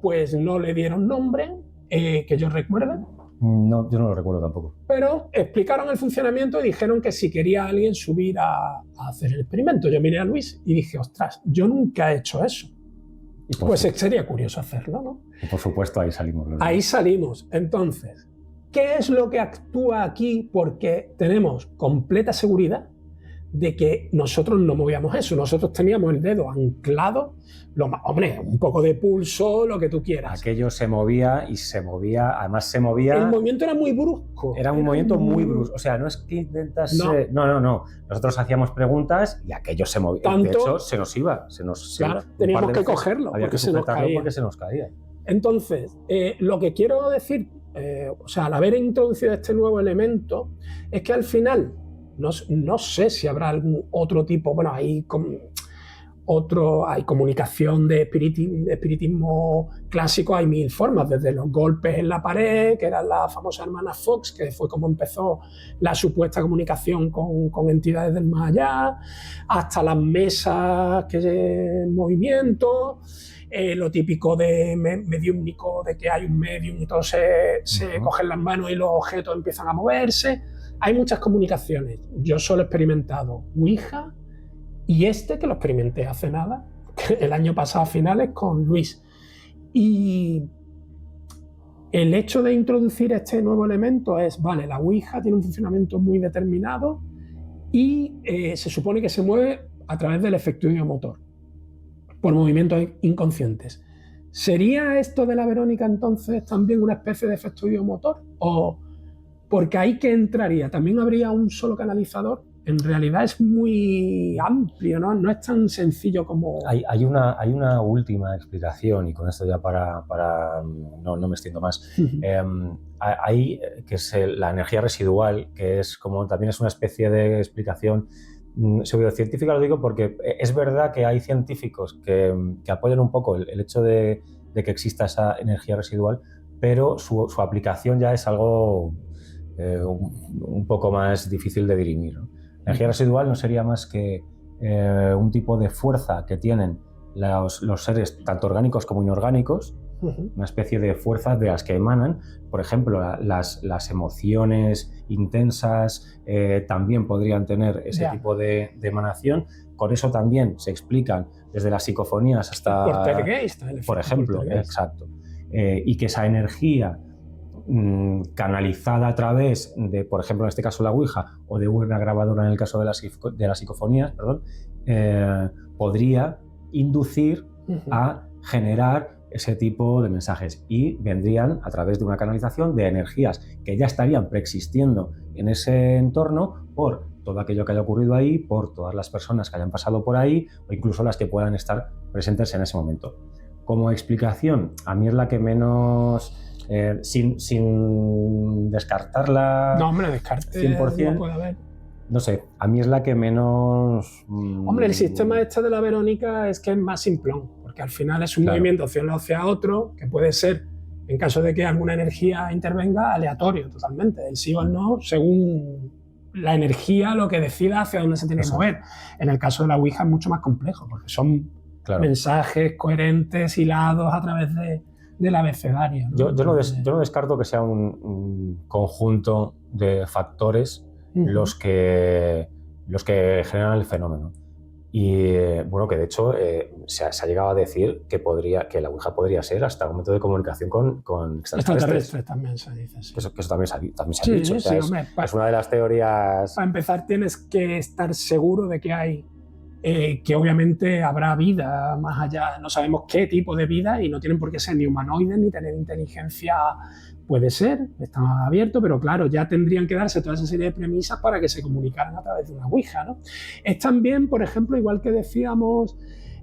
Pues no le dieron nombre, que yo recuerde. No, yo no lo recuerdo tampoco. Pero explicaron el funcionamiento y dijeron que si quería alguien subir a hacer el experimento. Yo miré a Luis y dije, ostras, yo nunca he hecho eso. Pues sería curioso hacerlo, ¿no? Y por supuesto, ahí salimos. ¿Verdad? Ahí salimos. Entonces, ¿qué es lo que actúa aquí? Porque tenemos completa seguridad de que nosotros no movíamos eso. Nosotros teníamos el dedo anclado, hombre, un poco de pulso, lo que tú quieras. Aquello se movía y se movía, además se movía... El movimiento era muy brusco. Era un movimiento muy brusco. O sea, no es que intentase... No. Nosotros hacíamos preguntas y aquello se movía. Tanto, de hecho, se nos iba. Claro, teníamos que cogerlo porque se nos caía. Entonces, lo que quiero decir, o sea, al haber introducido este nuevo elemento, es que al final... No sé si habrá algún otro tipo, bueno, hay comunicación de espiritismo clásico, hay mil formas, desde los golpes en la pared, que eran la famosa hermana Fox, que fue como empezó la supuesta comunicación con entidades del más allá, hasta las mesas en movimiento, lo típico de mediúmnico, de que hay un medium y todos se cogen las manos y los objetos empiezan a moverse. Hay muchas comunicaciones. Yo solo he experimentado Ouija y que lo experimenté hace nada, el año pasado a finales, con Luis. Y el hecho de introducir este nuevo elemento es, vale, la Ouija tiene un funcionamiento muy determinado y se supone que se mueve a través del efecto idiomotor, por movimientos inconscientes. ¿Sería esto de la Verónica entonces también una especie de efecto idiomotor? ¿O porque ahí que entraría? ¿También habría un solo canalizador? En realidad es muy amplio, ¿no? No es tan sencillo como... Hay una última explicación, y con esto ya no me extiendo más. Hay que es la energía residual, que es como también es una especie de explicación pseudocientífica. Lo digo porque es verdad que hay científicos que apoyan un poco el hecho de que exista esa energía residual, pero su aplicación ya es algo un poco más difícil de dirimir, ¿no? La energía residual no sería más que un tipo de fuerza que tienen los seres tanto orgánicos como inorgánicos, una especie de fuerzas de las que emanan. Por ejemplo, las emociones intensas también podrían tener ese tipo de emanación. Con eso también se explican desde las psicofonías hasta... Poltergeist, por ejemplo, exacto. Y que esa energía canalizada a través de, por ejemplo, en este caso la Ouija, o de una grabadora en el caso de las psicofonías, perdón, podría inducir a generar ese tipo de mensajes, y vendrían a través de una canalización de energías que ya estarían preexistiendo en ese entorno por todo aquello que haya ocurrido ahí, por todas las personas que hayan pasado por ahí, o incluso las que puedan estar presentes en ese momento. Como explicación, a mí es la que menos... sin descartarla... No, hombre, descarte 100%, no puede haber. No sé, a mí es la que menos... Hombre, el sistema este de la Verónica es que es más simplón, porque al final es un movimiento hacia un lado hacia otro, que puede ser, en caso de que alguna energía intervenga, aleatorio totalmente, el sí o el no, según la energía lo que decida hacia dónde se tiene que mover. En el caso de la Ouija es mucho más complejo, porque son mensajes coherentes, hilados a través del abecedario, ¿no? Yo no descarto que sea un conjunto de factores los que generan el fenómeno. Y bueno, que de hecho se ha llegado a decir que la Ouija podría ser hasta un método de comunicación con extraterrestres. También se dice. Sí. Que eso también se ha dicho. O sea, es una de las teorías... Para empezar, tienes que estar seguro de que hay que obviamente habrá vida más allá, no sabemos qué tipo de vida, y no tienen por qué ser ni humanoides ni tener inteligencia. Puede ser, está abierto, pero claro, ya tendrían que darse toda esa serie de premisas para que se comunicaran a través de una Ouija, ¿no? Es también, por ejemplo, igual que decíamos,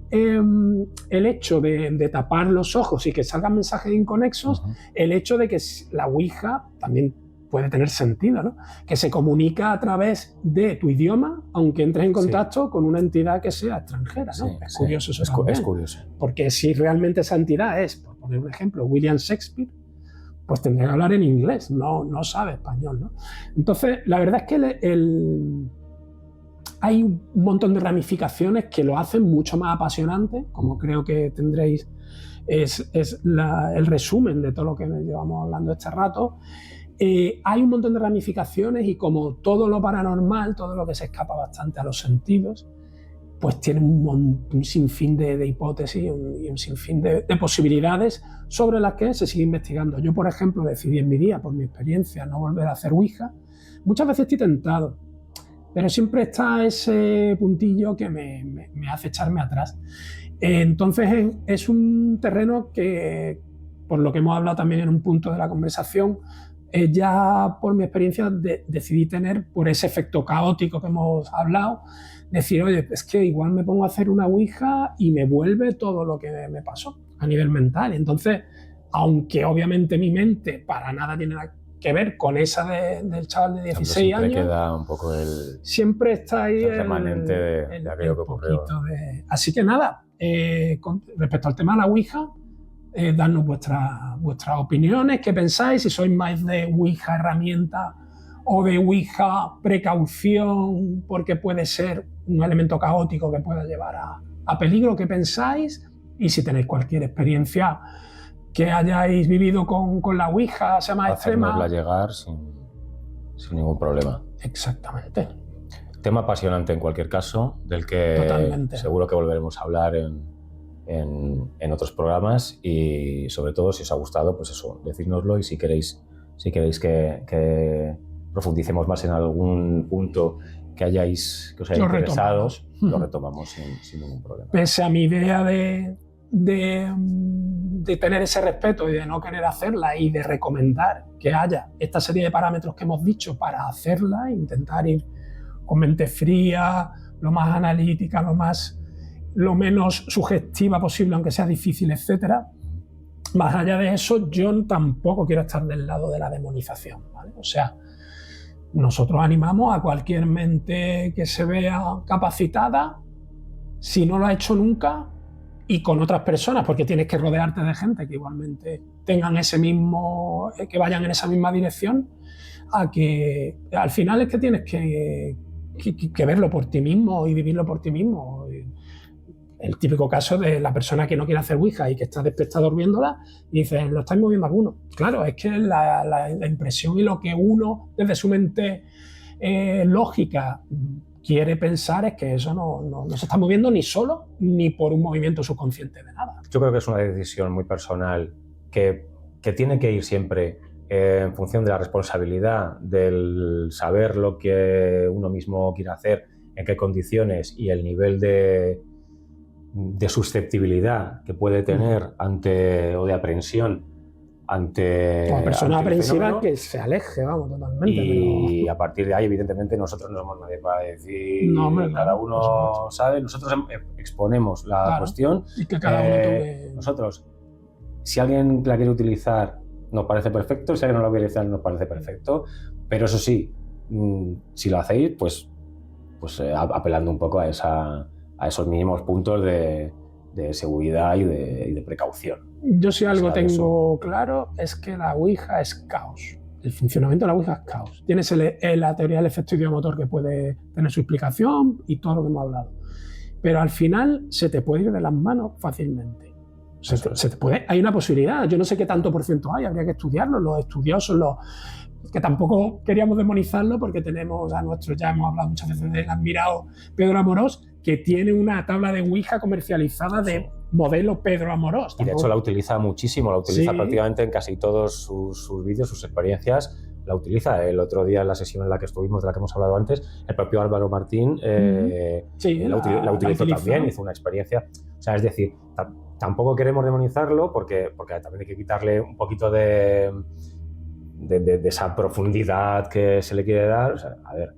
el hecho de tapar los ojos y que salgan mensajes inconexos, el hecho de que la Ouija también puede tener sentido, ¿no? Que se comunica a través de tu idioma, aunque entres en contacto con una entidad que sea extranjera, ¿no? Es curioso eso también. Es curioso. Porque si realmente esa entidad es, por poner un ejemplo, William Shakespeare, pues tendría que hablar en inglés, no sabe español, ¿no? Entonces, la verdad es que hay un montón de ramificaciones que lo hacen mucho más apasionante, como creo que tendréis, es el resumen de todo lo que llevamos hablando este rato. Hay un montón de ramificaciones, y como todo lo paranormal, todo lo que se escapa bastante a los sentidos, pues tiene un sinfín de hipótesis y un sinfín de posibilidades sobre las que se sigue investigando. Yo, por ejemplo, decidí en mi día, por mi experiencia, no volver a hacer Ouija. Muchas veces estoy tentado, pero siempre está ese puntillo que me hace echarme atrás. Entonces es un terreno que, por lo que hemos hablado también en un punto de la conversación, ya por mi experiencia decidí tener, por ese efecto caótico que hemos hablado, decir, oye, es que igual me pongo a hacer una Ouija y me vuelve todo lo que me pasó a nivel mental. Entonces, aunque obviamente mi mente para nada tiene que ver con esa del chaval de 16 años, queda un poco siempre está ahí el remanente de aquello que ocurrió. Así que nada, respecto al tema de la Ouija, darnos vuestras opiniones, qué pensáis, si sois más de Ouija herramienta o de Ouija precaución, porque puede ser un elemento caótico que pueda llevar a peligro, qué pensáis, y si tenéis cualquier experiencia que hayáis vivido con la Ouija, sea más extrema. Hacérnosla llegar sin ningún problema. Exactamente. Tema apasionante en cualquier caso, del que Totalmente. Seguro que volveremos a hablar en otros programas, y sobre todo, si os ha gustado, pues eso, decídnoslo, y si queréis que profundicemos más en algún punto que os haya interesado, lo retomamos sin ningún problema. Pese a mi idea de tener ese respeto y de no querer hacerla, y de recomendar que haya esta serie de parámetros que hemos dicho para hacerla, intentar ir con mente fría, lo más analítica, lo menos sugestiva posible, aunque sea difícil, etcétera. Más allá de eso, yo tampoco quiero estar del lado de la demonización, ¿vale? O sea, nosotros animamos a cualquier mente que se vea capacitada, si no lo ha hecho nunca, y con otras personas, porque tienes que rodearte de gente que igualmente tengan que vayan en esa misma dirección, a que al final es que tienes que verlo por ti mismo y vivirlo por ti mismo. el típico caso de la persona que no quiere hacer Ouija y que está de espectador viéndola y dice, ¿lo estáis moviendo alguno? Claro, es que la impresión y lo que uno desde su mente lógica quiere pensar es que eso no se está moviendo ni solo ni por un movimiento subconsciente de nada. Yo creo que es una decisión muy personal que tiene que ir siempre en función de la responsabilidad, del saber lo que uno mismo quiere hacer, en qué condiciones y el nivel de susceptibilidad que puede tener o de aprensión ante Como persona ante el aprensiva fenómeno. que se aleje, vamos, totalmente. Y pero... a partir de ahí, evidentemente, nosotros no somos nadie para decir, No, hombre, cada claro, uno sabe, nosotros exponemos la Claro. cuestión. Y que cada uno tome... Nosotros, si alguien la quiere utilizar, nos parece perfecto, si alguien no la quiere utilizar, nos parece perfecto, pero eso sí, si lo hacéis, pues apelando un poco a esos mínimos puntos de seguridad y de precaución. Yo si algo O sea, tengo claro es que la Ouija es caos. El funcionamiento de la Ouija es caos. Tienes la teoría del efecto idiomotor que puede tener su explicación y todo lo que hemos hablado. Pero al final se te puede ir de las manos fácilmente. Hay una posibilidad. Yo no sé qué tanto por ciento hay, habría que estudiarlo. Los estudiosos, que tampoco queríamos demonizarlo porque tenemos a ya hemos hablado muchas veces del admirado Pedro Amorós, que tiene una tabla de Ouija comercializada de modelo Pedro Amorós. Y de hecho la utiliza muchísimo, la utiliza prácticamente en casi todos sus vídeos, sus experiencias. La utiliza. El otro día en la sesión en la que estuvimos, de la que hemos hablado antes, el propio Álvaro Martín la utilizó también, hizo una experiencia. O sea, es decir, tampoco queremos demonizarlo porque también hay que quitarle un poquito de esa profundidad que se le quiere dar. O sea, a ver,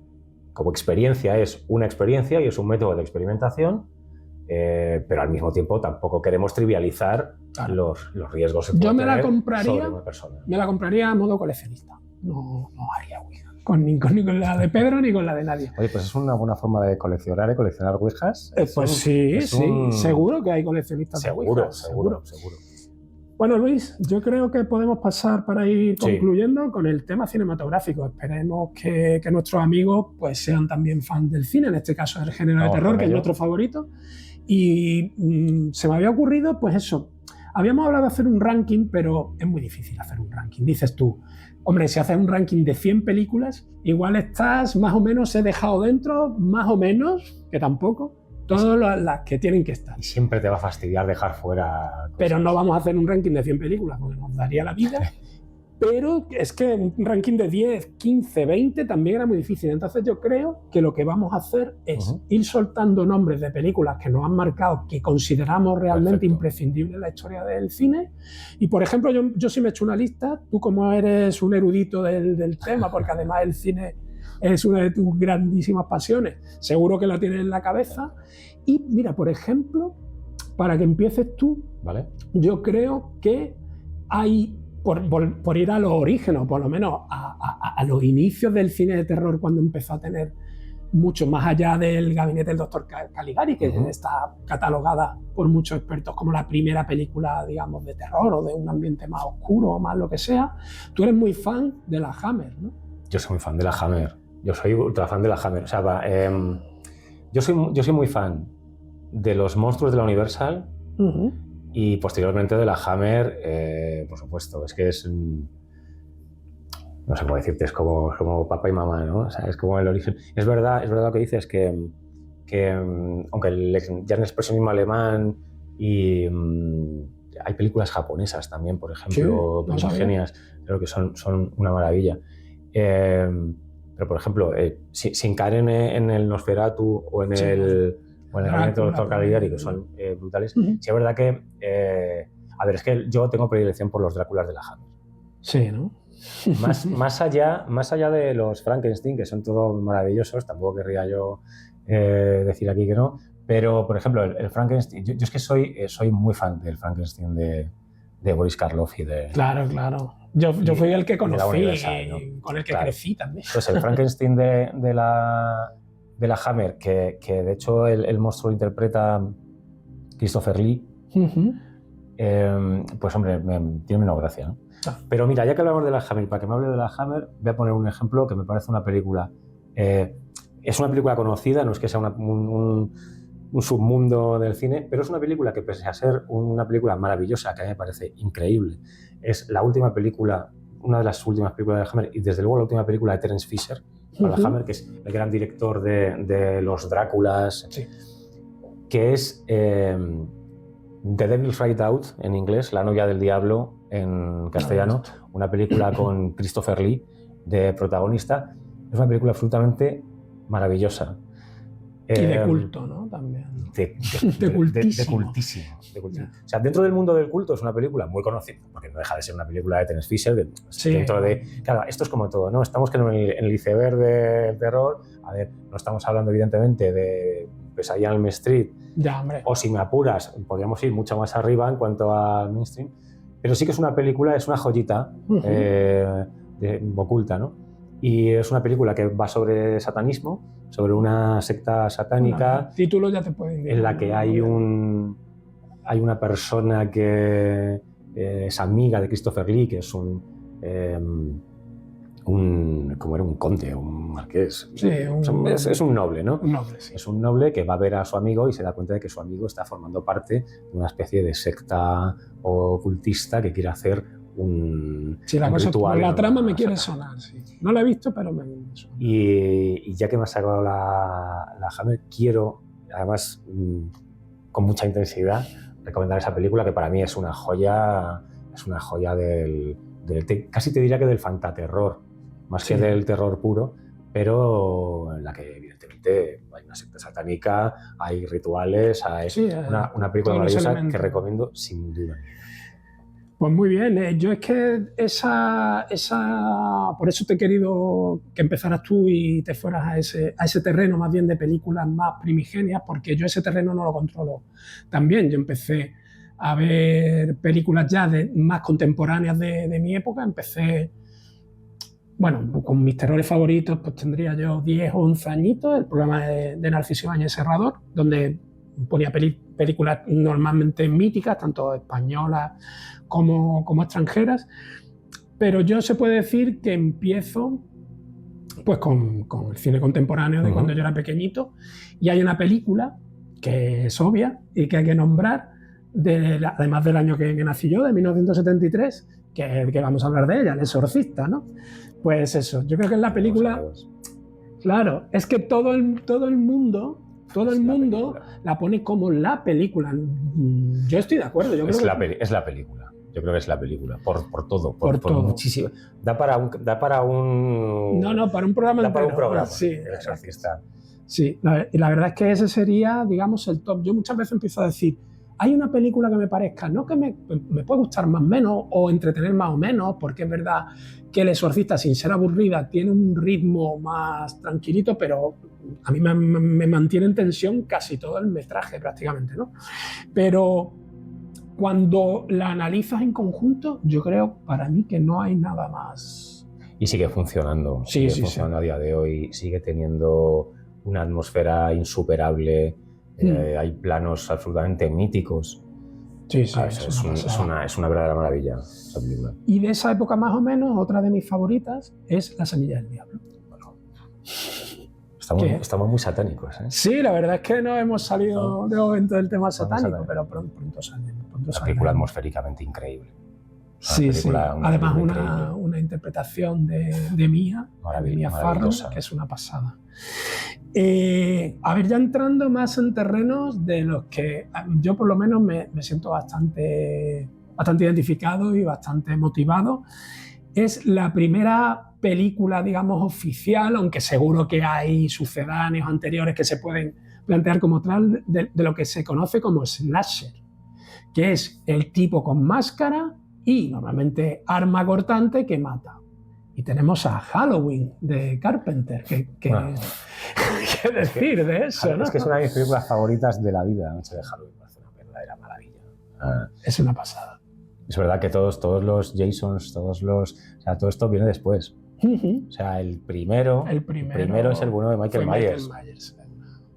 como experiencia es una experiencia y es un método de experimentación, pero al mismo tiempo tampoco queremos trivializar los riesgos que yo me la compraría sobre una persona. Me la compraría a modo coleccionista. No haría Ouija ni con la de Pedro ni con la de nadie. Oye, pues es una buena forma de coleccionar Ouijas. Pues sí, seguro que hay coleccionistas de Ouijas. Seguro. Bueno, Luis, yo creo que podemos pasar para ir concluyendo con el tema cinematográfico. Esperemos que nuestros amigos pues, sean también fans del cine, en este caso del género de terror, que es nuestro favorito. Y se me había ocurrido, pues eso, habíamos hablado de hacer un ranking, pero es muy difícil hacer un ranking. Dices tú, hombre, si haces un ranking de 100 películas, igual estás más o menos, he dejado dentro, más o menos, que tampoco, todas las que tienen que estar. Y siempre te va a fastidiar dejar fuera cosas. Pero no vamos a hacer un ranking de 100 películas, porque nos daría la vida. Pero es que un ranking de 10, 15, 20 también era muy difícil. Entonces yo creo que lo que vamos a hacer es ir soltando nombres de películas que nos han marcado, que consideramos realmente imprescindibles en la historia del cine. Y por ejemplo, yo sí me he hecho una lista. Tú, como eres un erudito del tema, porque además el cine es una de tus grandísimas pasiones, seguro que la tienes en la cabeza. Y mira, por ejemplo, para que empieces tú, ¿vale? Yo creo que hay, por ir a los orígenes, por lo menos a los inicios del cine de terror, cuando empezó a tener mucho más allá del Gabinete del Dr. Caligari, que está catalogada por muchos expertos como la primera película, digamos, de terror o de un ambiente más oscuro o más lo que sea. Tú eres muy fan de la Hammer, ¿no? Yo soy muy fan de la Hammer. Yo soy ultra fan de la Hammer. O sea, yo soy muy fan de los monstruos de la Universal y posteriormente de la Hammer, por supuesto. Es que es... no sé cómo decirte, es como papá y mamá, ¿no? O sea, es como el origen. Es verdad lo que dices, que aunque ya en el expresionismo alemán y hay películas japonesas también, por ejemplo, primigenias, creo que son una maravilla. Pero, por ejemplo, sin caer en el Nosferatu o en el Gabinete del Dr. Caligari, que son brutales, sí es verdad que... a ver, es que yo tengo predilección por los Dráculas de la Hammer. Sí, ¿no? Más allá de los Frankenstein, que son todos maravillosos, tampoco querría yo decir aquí que no, pero, por ejemplo, el Frankenstein... Yo es que soy muy fan del Frankenstein de Boris Karloff y de... Claro. Yo fui el que conocí, ¿no? con el que crecí también. Pues el Frankenstein de la Hammer, que de hecho el monstruo lo interpreta Christopher Lee, pues hombre, tiene menos gracia, ¿no? Pero mira, ya que hablamos de la Hammer, para que me hable de la Hammer, voy a poner un ejemplo que me parece una película. Es una película conocida, no es que sea un submundo del cine, pero es una película que, pese a ser una película maravillosa, que a mí me parece increíble, es la última película, una de las últimas películas de Hammer, y desde luego la última película de Terence Fisher para Hammer, que es el gran director de los Dráculas, Sí. que es The Devil's Ride Out en inglés, La novia del diablo en castellano, una película con Christopher Lee de protagonista. Es una película absolutamente maravillosa. Y de culto, ¿no? También. De cultísimo. cultísimo. O sea, dentro del mundo del culto es una película muy conocida, porque no deja de ser una película de Terence Fisher. Sí. Dentro de, claro, esto es como todo, ¿no? Estamos en el iceberg del terror. A ver, no estamos hablando evidentemente de Pesadilla en Elm Street. Ya, hombre. O si me apuras, podríamos ir mucho más arriba en cuanto al mainstream. Pero sí que es una película, es una joyita oculta, ¿no? Y es una película que va sobre satanismo, sobre una secta satánica. Bueno, el título ya te puede indicar. En la que hay una persona que es amiga de Christopher Lee, que es como era un conde, un marqués. Sí, es un noble, ¿no? Un noble, sí. Es un noble que va a ver a su amigo y se da cuenta de que su amigo está formando parte de una especie de secta ocultista que quiere hacer un ritual. La trama me quiere sonar, sí. No la he visto, pero me suena. Y ya que me ha sacado la Hammer, quiero, además, con mucha intensidad, recomendar esa película que para mí es una joya casi te diría que del fantaterror, más que del terror puro, pero en la que evidentemente hay una secta satánica, hay rituales, hay una película maravillosa que recomiendo sin duda. Pues muy bien, yo es que por eso te he querido que empezaras tú y te fueras a ese terreno más bien de películas más primigenias, porque yo ese terreno no lo controlo tan bien. Yo empecé a ver películas ya más contemporáneas de mi época, empecé, bueno, con mis terrores favoritos, pues tendría yo 10 o 11 añitos, el programa de Narciso Ibáñez Serrador, donde ponía películas normalmente míticas, tanto españolas como extranjeras, pero yo se puede decir que empiezo pues con el cine contemporáneo de cuando yo era pequeñito, y hay una película que es obvia y que hay que nombrar, además del año que nací yo, de 1973, que vamos a hablar de ella, El Exorcista, ¿no? Pues eso, yo creo que es la película... Claro, es que todo el mundo la pone como la película. Yo estoy de acuerdo. Es la película. Yo creo que es la película, por todo, por muchísimo. Da para un para un programa entero. Para un programa, sí, El Exorcista. Sí, y la verdad es que ese sería, digamos, el top. Yo muchas veces empiezo a decir, hay una película que me parezca, no que me puede gustar más o menos, o entretener más o menos, porque es verdad que El Exorcista, sin ser aburrida, tiene un ritmo más tranquilito, pero a mí me mantiene en tensión casi todo el metraje prácticamente, ¿no? Pero cuando la analizas en conjunto, yo creo para mí que no hay nada más. Y sigue funcionando. Sí. A día de hoy, sigue teniendo una atmósfera insuperable, hay planos absolutamente míticos. Sí, es una verdadera maravilla esa película. Y de esa época más o menos, otra de mis favoritas es La semilla del diablo. Bueno, estamos muy satánicos, ¿eh? Sí, la verdad es que no hemos salido de momento del tema satánico, pero pronto saldremos. Una película atmosféricamente increíble. Sí. Además una interpretación de Mia Farrow, que es una pasada. A ver, ya entrando más en terrenos de los que yo por lo menos me siento bastante identificado y bastante motivado, es la primera película, digamos, oficial, aunque seguro que hay sucedáneos anteriores que se pueden plantear como tal, de lo que se conoce como slasher, que es el tipo con máscara y normalmente arma cortante que mata. Y tenemos a Halloween de Carpenter, ¿qué decir de eso? ¿No? Es que es una de mis películas favoritas de la vida, La noche de Halloween, parece una verdadera maravilla. Es una pasada. Es verdad que todos los Jasons, todo esto viene después. O sea, el primero es el bueno de Michael Myers.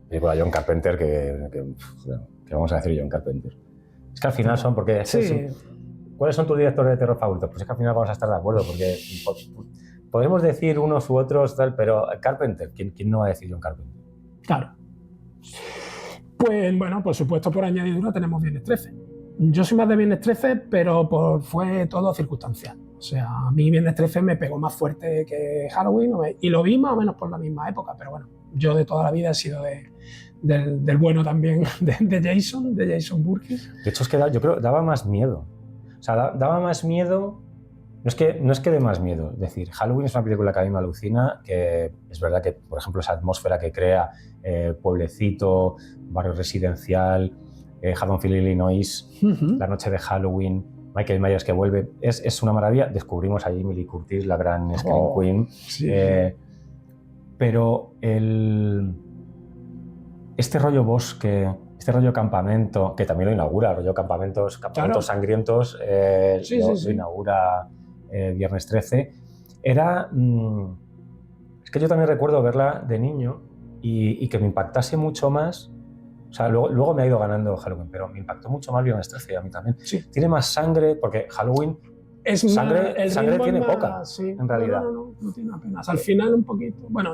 Película de John Carpenter que vamos a decir John Carpenter. Es que al final son porque... ¿Cuáles son tus directores de terror favoritos? Pues es que al final vamos a estar de acuerdo, porque podemos decir unos u otros, tal, pero Carpenter, ¿quién no va a decir John Carpenter? Claro. Pues bueno, por supuesto, por añadidura tenemos Viernes 13. Yo soy más de Viernes 13, pero fue todo circunstancial. O sea, a mí Viernes 13 me pegó más fuerte que Halloween y lo vi más o menos por la misma época, pero bueno, yo de toda la vida he sido del bueno también de Jason Voorhees. De hecho, es que yo creo que daba más miedo. O sea, daba más miedo. No es que dé más miedo. Es decir, Halloween es una película que a mí me alucina, que es verdad que, por ejemplo, esa atmósfera que crea, pueblecito, barrio residencial, Haddonfield, Illinois, la noche de Halloween, Michael Myers que vuelve, es una maravilla. Descubrimos a Jamie Lee Curtis, la gran Scream Queen. Sí. Pero este rollo bosque, este rollo campamento, que también lo inaugura, el rollo campamentos Claro. sangrientos, lo inaugura Viernes 13, era... es que yo también recuerdo verla de niño y que me impactase mucho más. O sea, luego me ha ido ganando Halloween, pero me impactó mucho más Viernes 13 a mí también. Sí. Tiene más sangre, porque Halloween sangre tiene más, poca, sí. en realidad. No tiene apenas. Al final un poquito. Bueno,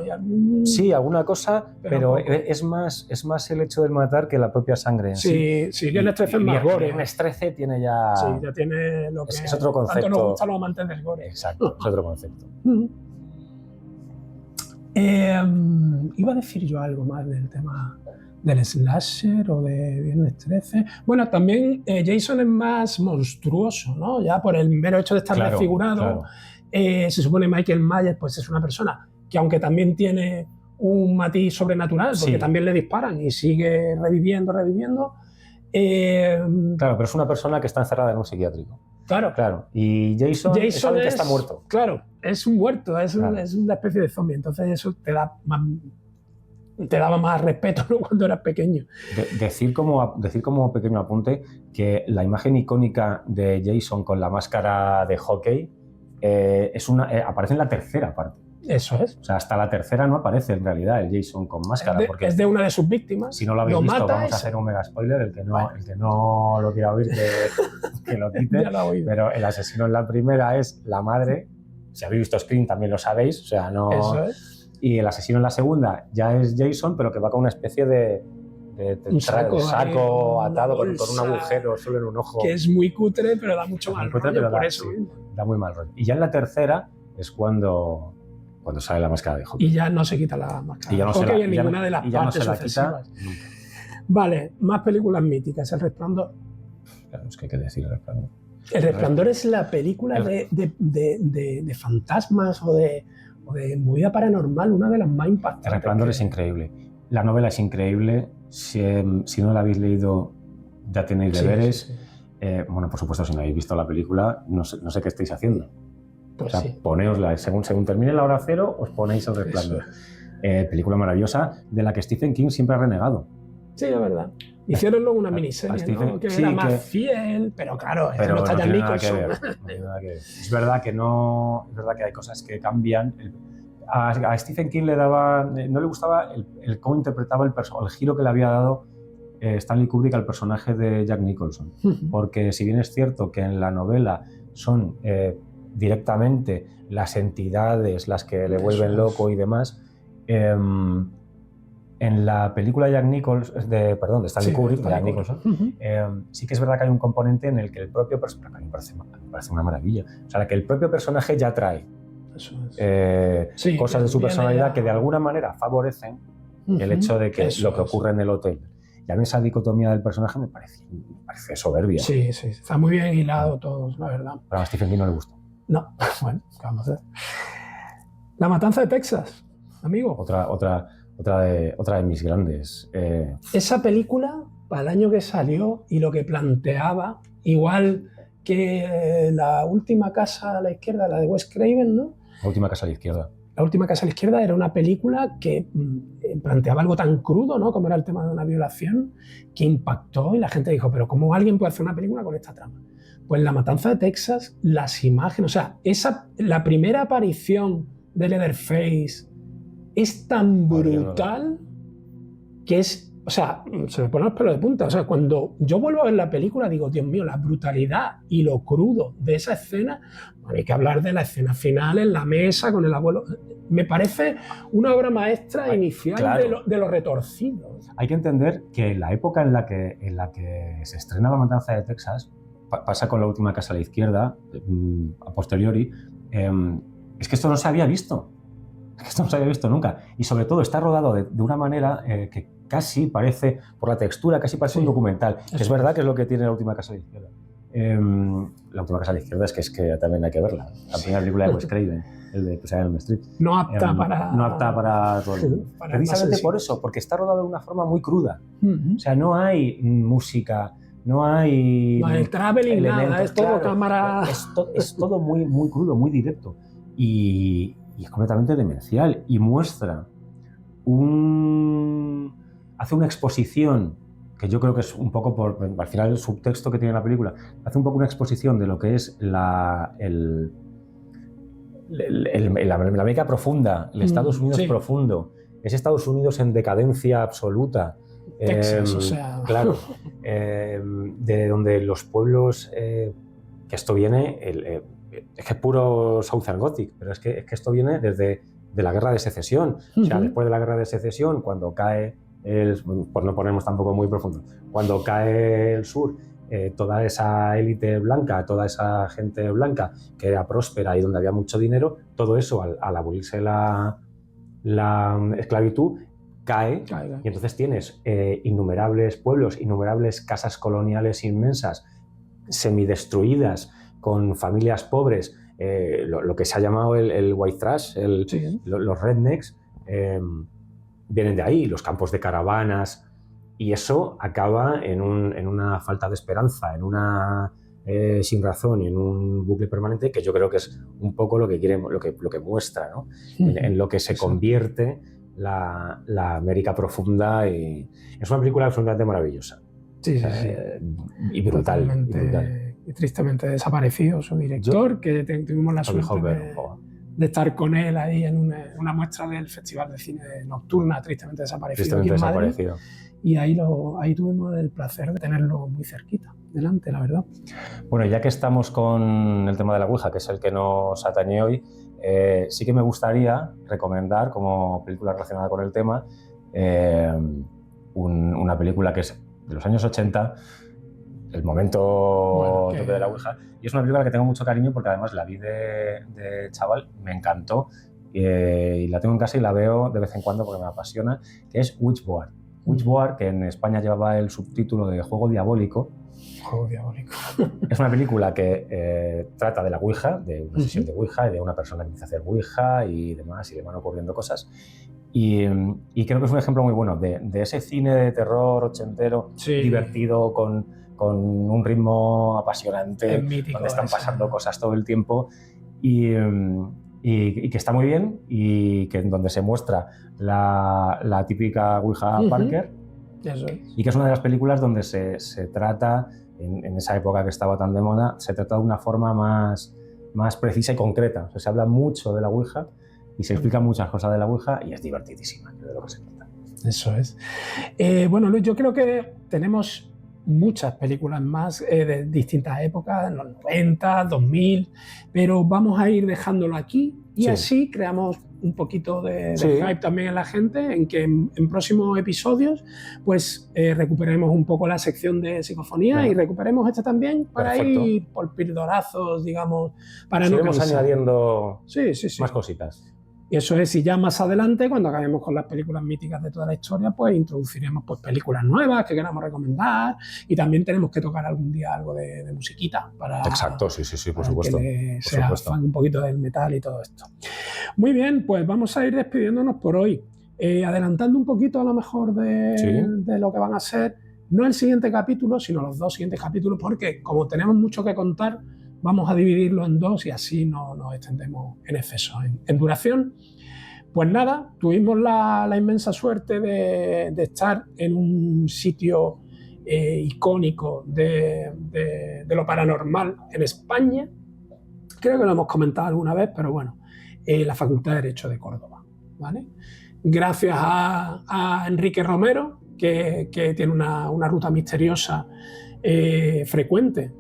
sí, alguna cosa, pero es más el hecho del matar que la propia sangre en sí. Sí, Viernes 13 es más gore. Viernes 13 tiene ya... Sí, ya tiene lo que es otro concepto. Tanto nos gustan los amantes del gore. Exacto, es otro concepto. Iba a decir yo algo más del tema del slasher o de Viernes 13. Bueno, también Jason es más monstruoso, ¿no? Ya por el mero hecho de estar desfigurado. Claro. Se supone Michael Myers pues es una persona que, aunque también tiene un matiz sobrenatural, porque también le disparan y sigue reviviendo. Claro, pero es una persona que está encerrada en un psiquiátrico. Claro. Y Jason es alguien que está muerto. Claro, es un muerto, es una especie de zombie. Entonces eso te daba más respeto, ¿no? Cuando eras pequeño. Decir como pequeño apunte que la imagen icónica de Jason con la máscara de hockey aparece en la tercera parte. Eso es. O sea, hasta la tercera no aparece en realidad el Jason con máscara. Porque es de una de sus víctimas. Si no lo habéis visto, vamos a hacer un mega spoiler. El que no lo quiera oír, que lo quite. Ya lo he oído. Pero el asesino en la primera es la madre. Si habéis visto Scream también lo sabéis. O sea, no... Eso es. Y el asesino en la segunda ya es Jason, pero que va con una especie de saco atado con un agujero solo en un ojo. Que es muy cutre, pero da mucho mal rollo, por eso. Sí, da muy mal rollo. Y ya en la tercera es cuando sale la máscara de hockey. Y ya no se quita la máscara de hockey en ninguna de las partes sucesivas. Vale, más películas míticas. El Resplandor. Claro, es que hay que decir El Resplandor. El Resplandor es la película de fantasmas o de movida paranormal, una de las más impactantes. El Resplandor es increíble. La novela es increíble. Si no la habéis leído, ya tenéis deberes. Bueno, por supuesto, si no habéis visto la película, no sé qué estáis haciendo. Pues o sea, poneosla. Según termine la hora cero, os ponéis El Resplandor. Película maravillosa de la que Stephen King siempre ha renegado. Sí, es verdad. Hicieron luego una miniserie, ¿no? Que era más fiel, pero claro, no está Jack Nicholson. Es verdad que hay cosas que cambian. A Stephen King no le gustaba el cómo interpretaba el giro que le había dado Stanley Kubrick al personaje de Jack Nicholson. Porque si bien es cierto que en la novela son directamente las entidades las que le vuelven loco y demás, en la película de Stanley Kubrick, de Jack Nicholson, sí que es verdad que hay un componente en el que el propio personaje, me parece una maravilla, o sea, que el propio personaje ya trae cosas de su personalidad que de alguna manera favorecen el hecho de que lo que ocurre en el hotel. Y a mí esa dicotomía del personaje me parece soberbia. Sí, está muy bien hilado todo, la verdad. Pero a Stephen King no le gustó. No, bueno, ¿qué vamos a hacer? La Matanza de Texas, amigo. Otra de mis grandes. Esa película, para el año que salió y lo que planteaba, igual que La última casa a la izquierda, la de Wes Craven, ¿no? La última casa a la izquierda. La última casa a la izquierda era una película que planteaba algo tan crudo, ¿no? Como era el tema de una violación, que impactó y la gente dijo, pero ¿cómo alguien puede hacer una película con esta trama? Pues La Matanza de Texas, las imágenes, o sea, la primera aparición de Leatherface es tan brutal que es O sea, se me ponen los pelos de punta. O sea, cuando yo vuelvo a ver la película, digo, Dios mío, la brutalidad y lo crudo de esa escena. Bueno, hay que hablar de la escena final en la mesa con el abuelo. Me parece una obra maestra inicial, claro, de lo retorcido. Hay que entender que la época en la que se estrena La Matanza de Texas, pasa con La Última Casa a la Izquierda, a posteriori, es que esto no se había visto. Esto no se había visto nunca. Y sobre todo está rodado de una manera que casi parece, por la textura, casi parece un documental. Que es verdad que es lo que tiene La Última Casa a la Izquierda. La Última Casa a la Izquierda es que también hay que verla. La primera película de Wes Craven, el de Pesadilla en Elm Street. No apta para todo el mundo. Precisamente por eso, porque está rodado de una forma muy cruda. O sea, no hay música, no hay el traveling, nada, es todo cámara. Es todo muy, muy crudo, muy directo. Y es completamente demencial y muestra hace una exposición que yo creo que es un poco al final el subtexto que tiene la película, hace un poco una exposición de lo que es la América profunda, el Estados Unidos profundo, ese Estados Unidos en decadencia absoluta. Texas, o sea. Claro, de donde los pueblos, que esto viene, es que es puro Southern Gothic, pero es que esto viene de la Guerra de Secesión. O sea, después de la Guerra de Secesión, cuando cae pues no ponemos tampoco muy profundo, cuando cae el sur, toda esa élite blanca, toda esa gente blanca que era próspera y donde había mucho dinero, todo eso al abolirse la esclavitud cae. Y entonces tienes innumerables pueblos, innumerables casas coloniales inmensas, semidestruidas, con familias pobres, lo que se ha llamado el white trash, los rednecks, vienen de ahí, los campos de caravanas, y eso acaba en una falta de esperanza, en una sin razón y en un bucle permanente que yo creo que es un poco lo que muestra, ¿no? En lo que se convierte la América profunda, y es una película absolutamente maravillosa. Y brutal. Y tristemente desaparecido su director, que tuvimos la suerte de estar con él ahí en una muestra del Festival de Cine Nocturna, tristemente desaparecido aquí en Madrid. Y ahí tuvimos el placer de tenerlo muy cerquita, delante, la verdad. Bueno, ya que estamos con el tema de la Ouija, que es el que nos atañe hoy, sí que me gustaría recomendar, como película relacionada con el tema, una película que es de los años 80, el momento tope de la Ouija, y es una película que tengo mucho cariño porque además la vi de chaval, me encantó, y la tengo en casa y la veo de vez en cuando porque me apasiona, que es Witchboard. Witchboard, que en España llevaba el subtítulo de Juego Diabólico. Juego Diabólico. Es una película que trata de la Ouija, de una sesión de Ouija y de una persona que empieza a hacer Ouija y demás, y le van ocurriendo cosas. Y creo que es un ejemplo muy bueno de ese cine de terror ochentero, divertido, con un ritmo apasionante, mítico, donde están pasando cosas todo el tiempo, y que está muy bien, y que donde se muestra la típica Ouija Parker. Eso es. Y que es una de las películas donde se trata, en esa época que estaba tan de moda, se trata de una forma más precisa y concreta. O sea, se habla mucho de la Ouija y se explican muchas cosas de la Ouija, y es divertidísima, de lo que se trata. Eso es. Bueno, Luis, yo creo que tenemos muchas películas más de distintas épocas, en los 90, 2000, pero vamos a ir dejándolo aquí y así creamos un poquito de hype también en la gente, en que en próximos episodios pues recuperemos un poco la sección de psicofonía y recuperemos esta también para ir por pildorazos, digamos, para no cansar. Añadiendo más cositas. Y eso es, y ya más adelante, cuando acabemos con las películas míticas de toda la historia, pues introduciremos pues, películas nuevas que queramos recomendar, y también tenemos que tocar algún día algo de musiquita para... Exacto, sí, por supuesto. Que sea fan un poquito del metal y todo esto. Muy bien, pues vamos a ir despidiéndonos por hoy. Adelantando un poquito a lo mejor de lo que van a ser, no el siguiente capítulo, sino los 2 siguientes capítulos, porque como tenemos mucho que contar, vamos a dividirlo en 2 y así no nos extendemos en exceso en duración. Pues nada, tuvimos la inmensa suerte de estar en un sitio icónico de lo paranormal en España. Creo que lo hemos comentado alguna vez, pero bueno, la Facultad de Derecho de Córdoba, ¿vale? Gracias a Enrique Romero, que tiene una ruta misteriosa frecuente.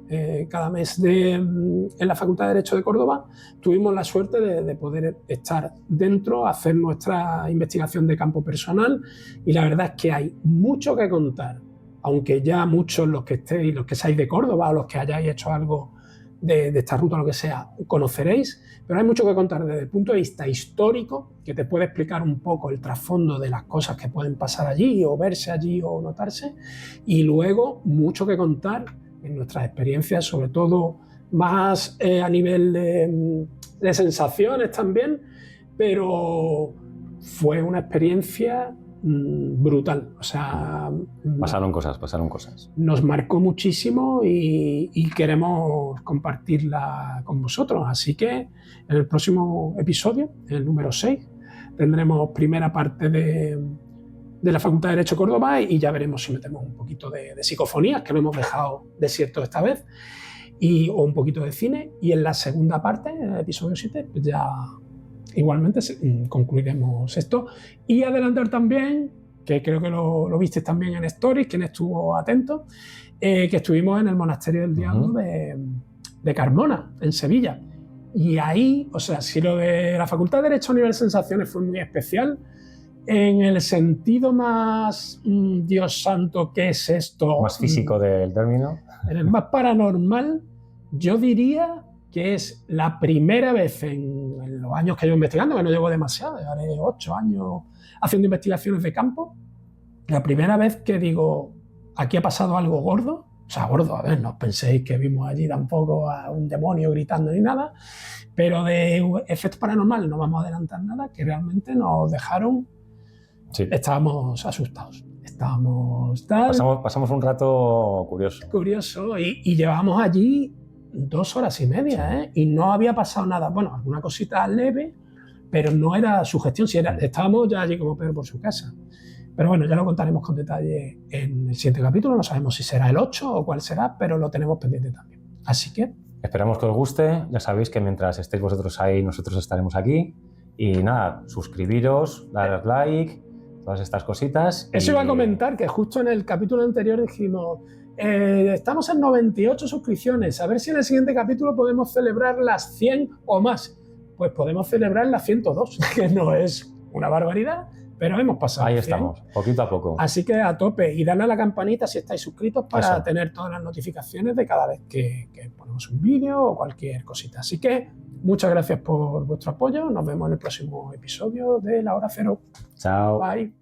Cada mes en la Facultad de Derecho de Córdoba tuvimos la suerte de poder estar dentro, hacer nuestra investigación de campo personal, y la verdad es que hay mucho que contar, aunque ya muchos los que estéis, los que seáis de Córdoba o los que hayáis hecho algo de esta ruta o lo que sea, conoceréis, pero hay mucho que contar desde el punto de vista histórico, que te puede explicar un poco el trasfondo de las cosas que pueden pasar allí o verse allí o notarse, y luego mucho que contar en nuestras experiencias, sobre todo más a nivel de sensaciones también, pero fue una experiencia brutal. O sea, pasaron cosas. Nos marcó muchísimo y queremos compartirla con vosotros. Así que en el próximo episodio, el número 6, tendremos primera parte de la Facultad de Derecho Córdoba, y ya veremos si metemos un poquito de psicofonías, que lo hemos dejado desierto esta vez, o un poquito de cine. Y en la segunda parte, en el episodio 7, pues ya igualmente concluiremos esto. Y adelantar también, que creo que lo visteis también en Stories, quien estuvo atento, que estuvimos en el Monasterio del Diablo de Carmona, en Sevilla. Y ahí, o sea, si lo de la Facultad de Derecho a nivel sensaciones fue muy especial, en el sentido más, Dios santo, ¿qué es esto? Más físico del término. En el más paranormal, yo diría que es la primera vez en los años que llevo investigando, que no llevo demasiado, haré 8 años haciendo investigaciones de campo, la primera vez que digo, aquí ha pasado algo gordo. O sea, gordo, a ver, no os penséis que vimos allí tampoco a un demonio gritando ni nada, pero de efectos paranormales no vamos a adelantar nada, que realmente nos dejaron, sí. Estábamos asustados, estábamos tal... Pasamos un rato curioso. Y llevamos allí 2 horas y media, ¿eh? Y no había pasado nada. Bueno, alguna cosita leve, pero no era sugestión. Estábamos ya allí como Pedro por su casa. Pero bueno, ya lo contaremos con detalle en el siguiente capítulo. No sabemos si será el 8 o cuál será, pero lo tenemos pendiente también. Así que... esperamos que os guste. Ya sabéis que mientras estéis vosotros ahí, nosotros estaremos aquí. Y nada, suscribiros, daros like, todas estas cositas. Eso iba a comentar, que justo en el capítulo anterior dijimos... estamos en 98 suscripciones, a ver si en el siguiente capítulo podemos celebrar las 100 o más. Pues podemos celebrar las 102, que no es una barbaridad, pero hemos pasado. Ahí estamos, poquito a poco. Así que a tope, y darle a la campanita si estáis suscritos para tener todas las notificaciones de cada vez que ponemos un vídeo o cualquier cosita. Así que muchas gracias por vuestro apoyo, nos vemos en el próximo episodio de La Hora Cero. Chao. Bye.